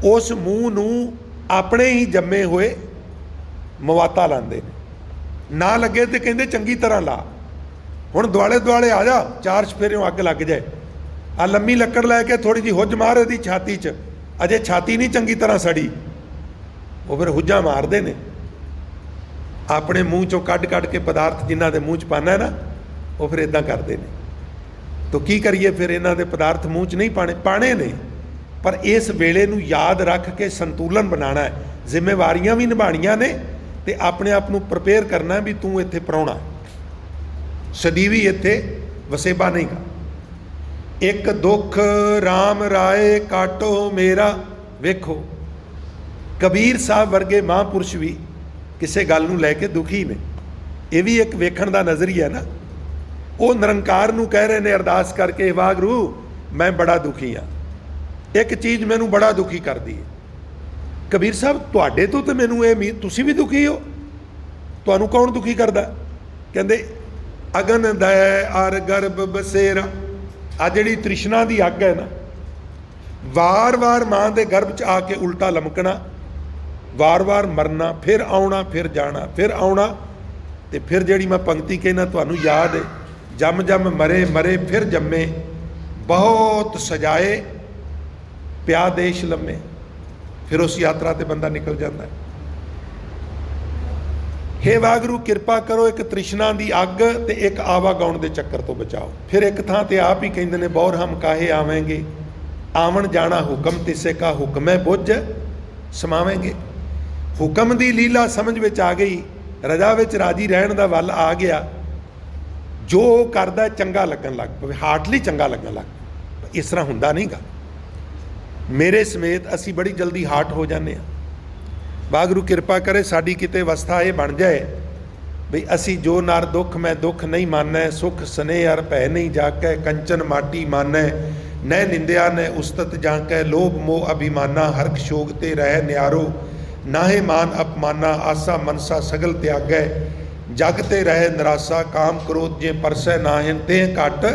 ਉਸ ਮੂੰਹ ਨੂੰ ਆਪਣੇ ਹੀ ਜੰਮੇ ਹੋਏ ਮਵਾਤਾ ਲਾਉਂਦੇ ਨੇ। ਨਾ ਲੱਗੇ ਤੇ ਕਹਿੰਦੇ ਚੰਗੀ ਤਰ੍ਹਾਂ ਲਾ। ਹੁਣ ਦੁਆਲੇ ਦੁਆਲੇ ਆ ਜਾ, ਚਾਰ ਚਫੇਰਿਓਂ ਅੱਗ ਲੱਗ ਜਾਏ। ਆ ਲੰਮੀ ਲੱਕੜ ਲੈ ਕੇ ਥੋੜੀ ਜਿਹੀ ਹੁੱਜ ਮਾਰ ਇਹਦੀ ਛਾਤੀ 'ਚ, ਅਜੇ ਛਾਤੀ ਨਹੀਂ ਚੰਗੀ ਤਰ੍ਹਾਂ ਸੜੀ, ਉਹ ਫਿਰ ਹੁੱਜਾਂ ਮਾਰਦੇ ਨੇ। ਆਪਣੇ ਮੂੰਹ 'ਚੋਂ ਕੱਢ ਕੱਢ ਕੇ ਪਦਾਰਥ ਜਿਨ੍ਹਾਂ ਦੇ ਮੂੰਹ 'ਚ ਪਾਉਣਾ ਹੈ ਨਾ, ਉਹ ਫਿਰ ਇਦਾਂ ਕਰਦੇ ਨੇ। ਤਾਂ ਕੀ ਕਰੀਏ ਫਿਰ? ਇਹਨਾਂ ਦੇ ਪਦਾਰਥ ਮੂੰਹ 'ਚ ਨਹੀਂ ਪਾਣੇ ਨੇ, ਪਰ ਇਸ ਵੇਲੇ ਨੂੰ ਯਾਦ ਰੱਖ ਕੇ ਸੰਤੁਲਨ ਬਣਾਉਣਾ ਹੈ। ਜ਼ਿੰਮੇਵਾਰੀਆਂ ਵੀ ਨਿਭਾਉਣੀਆਂ ਨੇ ਤੇ ਆਪਣੇ ਆਪ ਨੂੰ ਪ੍ਰਪੇਅਰ ਕਰਨਾ ਵੀ ਤੂੰ ਇੱਥੇ ਪ੍ਰਾਹੁਣਾ, ਸਦੀਵੀ ਇੱਥੇ ਵਸੇਬਾ ਨਹੀਂ ਗਾ। ਇੱਕ ਦੁੱਖ ਰਾਮ ਰਾਏ ਕਾਟੋ ਮੇਰਾ। ਵੇਖੋ ਕਬੀਰ ਸਾਹਿਬ ਵਰਗੇ ਮਹਾਂਪੁਰਸ਼ ਵੀ ਕਿਸੇ ਗੱਲ ਨੂੰ ਲੈ ਕੇ ਦੁਖੀ ਨੇ। ਇਹ ਵੀ ਇੱਕ ਵੇਖਣ ਦਾ ਨਜ਼ਰੀਆ ਨਾ। ਉਹ ਨਿਰੰਕਾਰ ਨੂੰ ਕਹਿ ਰਹੇ ਨੇ ਅਰਦਾਸ ਕਰਕੇ, ਵਾਹਿਗੁਰੂ ਮੈਂ ਬੜਾ ਦੁਖੀ ਹਾਂ, ਇੱਕ ਚੀਜ਼ ਮੈਨੂੰ ਬੜਾ ਦੁਖੀ ਕਰਦੀ ਹੈ। ਕਬੀਰ ਸਾਹਿਬ ਤੁਹਾਡੇ ਤੋਂ ਤਾਂ ਮੈਨੂੰ ਇਹ ਤੁਸੀਂ ਵੀ ਦੁਖੀ ਹੋ, ਤੁਹਾਨੂੰ ਕੌਣ ਦੁਖੀ ਕਰਦਾ? ਕਹਿੰਦੇ ਅਗਨ ਦਇ ਅਰ ਗਰਭ ਬਸੇਰਾ। ਆ ਜਿਹੜੀ ਤ੍ਰਿਸ਼ਨਾ ਦੀ ਅੱਗ ਹੈ ਨਾ, ਵਾਰ-ਵਾਰ ਮਾਂ ਦੇ ਗਰਭ 'ਚ ਆ ਕੇ ਉਲਟਾ ਲਮਕਣਾ, ਵਾਰ-ਵਾਰ ਮਰਨਾ, ਫਿਰ ਆਉਣਾ, ਫਿਰ ਜਾਣਾ, ਫਿਰ ਆਉਣਾ। ਤੇ ਫਿਰ ਜਿਹੜੀ ਮੈਂ ਪੰਕਤੀ ਕਹਿਣਾ ਤੁਹਾਨੂੰ ਯਾਦ ਹੈ, ਜਮ ਜਮ ਮਰੇ ਮਰੇ ਫਿਰ ਜੰਮੇ, ਬਹੁਤ ਸਜਾਏ ਪਿਆ ਦੇਸ਼ ਲੰਮੇ। ਫਿਰ ਉਸ ਯਾਤਰਾ ਤੇ ਬੰਦਾ ਨਿਕਲ ਜਾਂਦਾ ਹੈ। ਹੇ ਵਾਹਿਗੁਰੂ ਕਿਰਪਾ ਕਰੋ, ਇੱਕ ਤ੍ਰਿਸ਼ਨਾ ਦੀ ਅੱਗ ਤੇ ਇੱਕ ਆਵਾਗਾਉਣ ਦੇ ਚੱਕਰ ਤੋਂ ਬਚਾਓ। ਫਿਰ ਇੱਕ ਥਾਂ ਤੇ ਆਪ ਹੀ ਕਹਿੰਦੇ ਨੇ, ਬੌਰ ਹਮ ਕਾਹੇ ਆਵੇਂਗੇ, ਆਵਣ ਜਾਣਾ ਹੁਕਮ ਤਿਸੇ ਕਾ ਹੁਕਮੈ ਬੁੱਝ ਸਮਾਵੇਂਗੇ। ਹੁਕਮ ਦੀ ਲੀਲਾ ਸਮਝ ਵਿੱਚ ਆ ਗਈ, ਰਜਾ ਵਿੱਚ ਰਾਜੀ ਰਹਿਣ ਦਾ ਵੱਲ ਆ ਗਿਆ। ਜੋ ਕਰਦਾ ਚੰਗਾ ਲੱਗਣ ਲੱਗ ਪਵੇ, ਹਾਰਟਲੀ ਚੰਗਾ ਲੱਗਣ ਲੱਗ ਪਵੇ। ਇਸ ਤਰ੍ਹਾਂ ਹੁੰਦਾ ਨਹੀਂ ਗਾ। ਮੇਰੇ ਸਮੇਤ ਅਸੀਂ ਬੜੀ ਜਲਦੀ ਹਾਰਟ ਹੋ ਜਾਂਦੇ ਹਾਂ। ਵਾਹਿਗੁਰੂ ਕਿਰਪਾ ਕਰੇ ਸਾਡੀ ਕਿਤੇ ਅਵਸਥਾ ਇਹ ਬਣ ਜਾਏ ਬਈ ਅਸੀਂ ਜੋ ਨਰ ਦੁੱਖ ਮੈਂ ਦੁੱਖ ਨਹੀਂ ਮਾਨੈ, ਸੁਖ ਸਨੇਹ ਅਰ ਭੈ ਨਹੀਂ ਜਾਕੈ, ਕੰਚਨ ਮਾਟੀ ਮਾਨੈ, ਨੈ ਨਿੰਦਿਆ ਨੈ ਉਸਤਤ ਜਾਂਕੈ, ਲੋਭ ਮੋਹ ਅਭਿਮਾਨਾ, ਹਰਖ ਸ਼ੋਗ ਤੇ ਰਹਿ ਨਿਆਰੋ, ਨਾਹੇ ਮਾਨ ਅਪਮਾਨਾ, ਆਸਾ ਮਨਸਾ ਸਗਲ ਤਿਆਗੈ, ਜਗ ਤੇ ਰਹਿ ਨਿਰਾਸਾ, ਕਾਮ ਕ੍ਰੋਧ ਜੇ ਪਰਸੈ ਨਾਹਿਨ, ਤੇ ਘਟ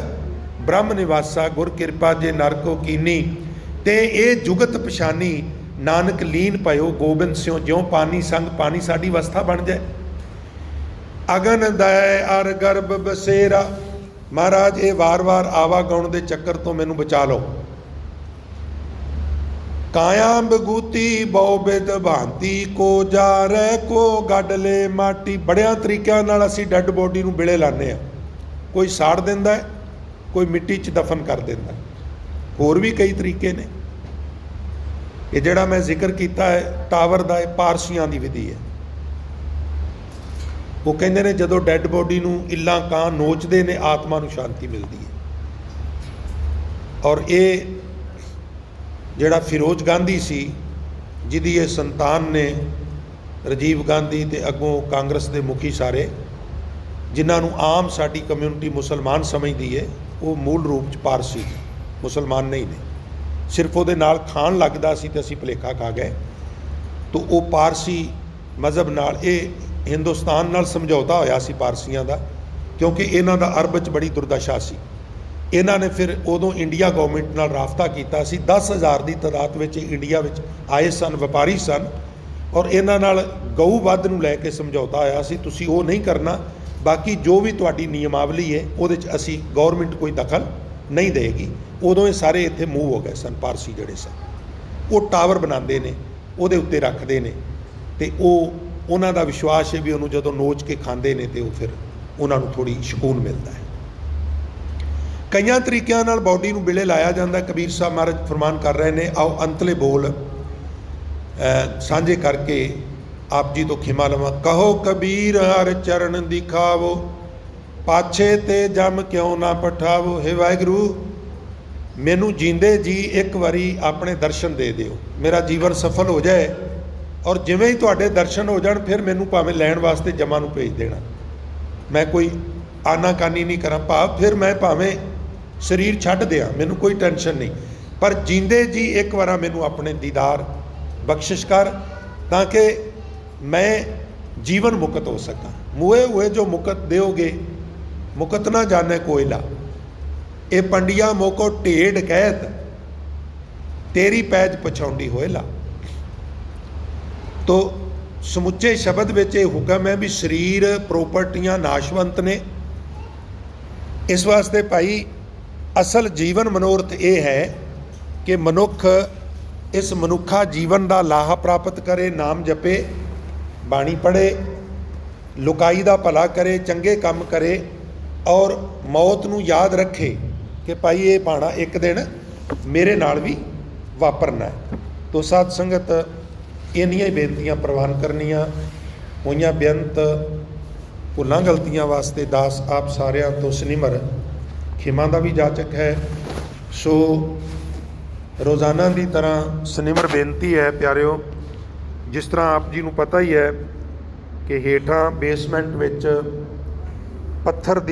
ਬ੍ਰਹਮ ਨਿਵਾਸਾ, ਗੁਰ ਕਿਰਪਾ ਜੇ ਨਰ ਕੋ ਕੀਨੀ, ਤੇ ਇਹ ਜੁਗਤ ਪਛਾਨੀ, ਨਾਨਕ ਲੀਨ ਭਇਓ ਗੋਬਿੰਦ ਸਿਉ, ਜਿਉ ਪਾਣੀ ਸੰਗ ਪਾਣੀ। ਸਾਡੀ ਅਵਸਥਾ ਬਣ ਜਾਏ। ਅਗਨ ਦਇ ਅਰ ਗਰਭ ਬਸੇਰਾ। ਮਹਾਰਾਜ ਇਹ ਵਾਰ-ਵਾਰ ਆਵਾਗਾਉਣ ਦੇ ਚੱਕਰ ਤੋਂ ਮੈਨੂੰ ਬਚਾ ਲਓ। ਕਾਇਆ ਬਗੂਤੀ ਬਹੁ ਬਿਦ ਭਾਂਤੀ, ਕੋ ਜਾਰੈ ਕੋ ਗੱਡ ਲੈ ਮਾਟੀ। ਬੜਿਆਂ ਤਰੀਕਿਆਂ ਨਾਲ ਅਸੀਂ ਡੈੱਡ ਬੋਡੀ ਨੂੰ ਬਿਲੇ ਲਾਉਂਦੇ ਹਾਂ। ਕੋਈ ਸਾੜ ਦਿੰਦਾ ਹੈ, ਕੋਈ ਮਿੱਟੀ 'ਚ ਦਫਨ ਕਰ ਦਿੰਦਾ। ਹੋਰ ਵੀ ਕਈ ਤਰੀਕੇ ਨੇ। ਇਹ ਜਿਹੜਾ ਮੈਂ ਜ਼ਿਕਰ ਕੀਤਾ ਹੈ ਟਾਵਰ ਦਾ, ਇਹ ਪਾਰਸੀਆਂ ਦੀ ਵਿਧੀ ਹੈ। ਉਹ ਕਹਿੰਦੇ ਨੇ ਜਦੋਂ ਡੈੱਡ ਬੋਡੀ ਨੂੰ ਇੱਲਾਂ ਕਾਂ ਨੋਚਦੇ ਨੇ ਆਤਮਾ ਨੂੰ ਸ਼ਾਂਤੀ ਮਿਲਦੀ ਹੈ। ਔਰ ਇਹ ਜਿਹੜਾ ਫਿਰੋਜ਼ ਗਾਂਧੀ ਸੀ, ਜਿਹਦੀ ਇਹ ਸੰਤਾਨ ਨੇ ਰਾਜੀਵ ਗਾਂਧੀ ਤੇ ਅੱਗੋਂ ਕਾਂਗਰਸ ਦੇ ਮੁਖੀ ਸਾਰੇ, ਜਿਨ੍ਹਾਂ ਨੂੰ ਆਮ ਸਾਡੀ ਕਮਿਊਨਿਟੀ ਮੁਸਲਮਾਨ ਸਮਝਦੀ ਹੈ, ਉਹ ਮੂਲ ਰੂਪ 'ਚ ਪਾਰਸੀ ਮੁਸਲਮਾਨ ਨਹੀਂ ਨੇ। ਸਿਰਫ ਉਹਦੇ ਨਾਲ ਖਾਣ ਲੱਗਦਾ ਸੀ ਤੇ ਅਸੀਂ ਭੁਲੇਖਾ ਖਾ ਗਏ। ਤਾਂ ਉਹ ਪਾਰਸੀ ਮਜ਼ਹਬ ਨਾਲ, ਇਹ ਹਿੰਦੁਸਤਾਨ ਨਾਲ ਸਮਝੌਤਾ ਹੋਇਆ ਸੀ ਪਾਰਸੀਆਂ ਦਾ, ਕਿਉਂਕਿ ਇਹਨਾਂ ਦਾ ਅਰਬ 'ਚ ਬੜੀ ਦੁਰਦਸ਼ਾ ਸੀ। ਇਹਨਾਂ ਨੇ ਫਿਰ ਉਦੋਂ ਇੰਡੀਆ ਗੌਰਮੈਂਟ ਨਾਲ ਰਾਬਤਾ ਕੀਤਾ ਸੀ। 10,000 ਦੀ ਤਾਦਾਦ ਵਿੱਚ ਇੰਡੀਆ ਵਿੱਚ ਆਏ ਸਨ, ਵਪਾਰੀ ਸਨ, ਔਰ ਇਹਨਾਂ ਨਾਲ ਗਊ ਵੱਧ ਨੂੰ ਲੈ ਕੇ ਸਮਝੌਤਾ ਹੋਇਆ ਸੀ, ਤੁਸੀਂ ਉਹ ਨਹੀਂ ਕਰਨਾ, ਬਾਕੀ ਜੋ ਵੀ ਤੁਹਾਡੀ ਨਿਯਮਾਵਲੀ ਹੈ ਉਹਦੇ 'ਚ ਅਸੀਂ ਗੌਰਮੈਂਟ ਕੋਈ ਦਖਲ ਨਹੀਂ ਦੇਗੀ। ਉਦੋਂ ਇਹ ਸਾਰੇ ਇੱਥੇ ਮੂਵ ਹੋ ਗਏ ਸਨ ਪਾਰਸੀ ਜਿਹੜੇ ਸਨ। ਉਹ ਟਾਵਰ ਬਣਾਉਂਦੇ ਨੇ, ਉਹਦੇ ਉੱਤੇ ਰੱਖਦੇ ਨੇ, ਅਤੇ ਉਹਨਾਂ ਦਾ ਵਿਸ਼ਵਾਸ ਹੈ ਵੀ ਉਹਨੂੰ ਜਦੋਂ ਨੋਚ ਕੇ ਖਾਂਦੇ ਨੇ ਤਾਂ ਉਹ ਫਿਰ ਉਹਨਾਂ ਨੂੰ ਥੋੜ੍ਹੀ ਸਕੂਨ ਮਿਲਦਾ ਹੈ। ਕਈਆਂ ਤਰੀਕਿਆਂ ਨਾਲ ਬਾਡੀ ਨੂੰ ਬਿਲੇ ਲਾਇਆ ਜਾਂਦਾ। ਕਬੀਰ ਸਾਹਿਬ ਮਹਾਰਾਜ ਫਰਮਾਨ ਕਰ ਰਹੇ ਨੇ, ਆਓ ਅੰਤਲੇ ਬੋਲ ਸਾਂਝੇ ਕਰਕੇ ਆਪ ਜੀ ਤੋਂ ਖਿਮਾ ਲਵਾਂ। ਕਹੋ ਕਬੀਰ ਹਰ ਚਰਨ ਦਿਖਾਵੋ, ਪਾਛੇ ਤੇ ਜਮ ਕਿਉਂ ਨਾ ਪਠਾਵੋ। ਹੇ ਵਾਹਿਗੁਰੂ, ਮੈਨੂੰ ਜੀਂਦੇ ਜੀ ਇੱਕ ਵਾਰੀ ਆਪਣੇ ਦਰਸ਼ਨ ਦੇ ਦਿਓ, ਮੇਰਾ ਜੀਵਨ ਸਫਲ ਹੋ ਜਾਏ, ਔਰ ਜਿਵੇਂ ਹੀ ਤੁਹਾਡੇ ਦਰਸ਼ਨ ਹੋ ਜਾਣ ਫਿਰ ਮੈਨੂੰ ਭਾਵੇਂ ਲੈਣ ਵਾਸਤੇ ਜਮਾਂ ਨੂੰ ਭੇਜ ਦੇਣਾ। ਮੈਂ ਕੋਈ ਆਨਾਕਾਨੀ ਨਹੀਂ ਕਰਾਂ, ਭਾਵ ਫਿਰ ਮੈਂ ਭਾਵੇਂ ਸਰੀਰ ਛੱਡ ਦਿਆਂ, ਮੈਨੂੰ ਕੋਈ ਟੈਨਸ਼ਨ ਨਹੀਂ, ਪਰ ਜੀਂਦੇ ਜੀ ਇੱਕ ਵਾਰਾ ਮੈਨੂੰ ਆਪਣੇ ਦੀਦਾਰ ਬਖਸ਼ਿਸ਼ ਕਰ, ਤਾਂ ਕਿ ਮੈਂ ਜੀਵਨ ਮੁਕਤ ਹੋ ਸਕਾਂ। ਮੂਏ ਹੋਏ ਜੋ ਮੁਕਤ ਦਿਓਗੇ, ਮੁਕਤ ਨਾ ਜਾਣੇ ਕੋਇਲਾ। ਇਹ ਪੰਡਿਆ ਮੋਕੋ ਢੇਡ ਕਹਿਤ, ਤੇਰੀ ਪੈਜ ਪਛਾਉਂਦੀ ਹੋਏਲਾ। ਤੋ ਸਮੁੱਚੇ ਸ਼ਬਦ ਵਿੱਚ ਇਹ ਹੁਕਮ ਹੈ ਵੀ ਸਰੀਰ ਪ੍ਰੋਪਰਟੀਆਂ ਨਾਸ਼ਵੰਤ ਨੇ। ਇਸ ਵਾਸਤੇ ਭਾਈ ਅਸਲ ਜੀਵਨ ਮਨੋਰਥ ਇਹ ਹੈ ਕਿ ਮਨੁੱਖ ਇਸ ਮਨੁੱਖਾ ਜੀਵਨ ਦਾ ਲਾਹਾ ਪ੍ਰਾਪਤ ਕਰੇ, ਨਾਮ ਜਪੇ, ਬਾਣੀ ਪੜ੍ਹੇ, ਲੁਕਾਈ ਦਾ ਭਲਾ ਕਰੇ, ਚੰਗੇ ਕੰਮ ਕਰੇ, ਔਰ ਮੌਤ ਨੂੰ ਯਾਦ ਰੱਖੇ ਕਿ ਭਾਈ ਇਹ ਭਾਣਾ ਇੱਕ ਦਿਨ ਮੇਰੇ ਨਾਲ ਵੀ ਵਾਪਰਨਾ ਹੈ। ਤੋ ਸਾਧ ਸੰਗਤ, ਇੰਨੀਆਂ ਹੀ ਬੇਨਤੀਆਂ ਪ੍ਰਵਾਨ ਕਰਨੀਆਂ ਹੋਈਆਂ। ਬੇਅੰਤ ਭੁੱਲਾਂ ਗਲਤੀਆਂ ਵਾਸਤੇ ਦਾਸ ਆਪ ਸਾਰਿਆਂ ਤੋਂ ਸਨਿਮਰ ਖਿਮਾ ਦਾ ਵੀ ਜਾਚਕ ਹੈ। ਸੋ ਰੋਜ਼ਾਨਾ ਦੀ ਤਰ੍ਹਾਂ ਸਨਿਮਰ ਬੇਨਤੀ ਹੈ ਪਿਆਰਿਓ, ਜਿਸ ਤਰ੍ਹਾਂ ਆਪ ਜੀ ਨੂੰ ਪਤਾ ਹੀ ਹੈ ਕਿ ਹੇਠਾਂ ਬੇਸਮੈਂਟ ਵਿੱਚ ਪੱਥਰ ਦੀ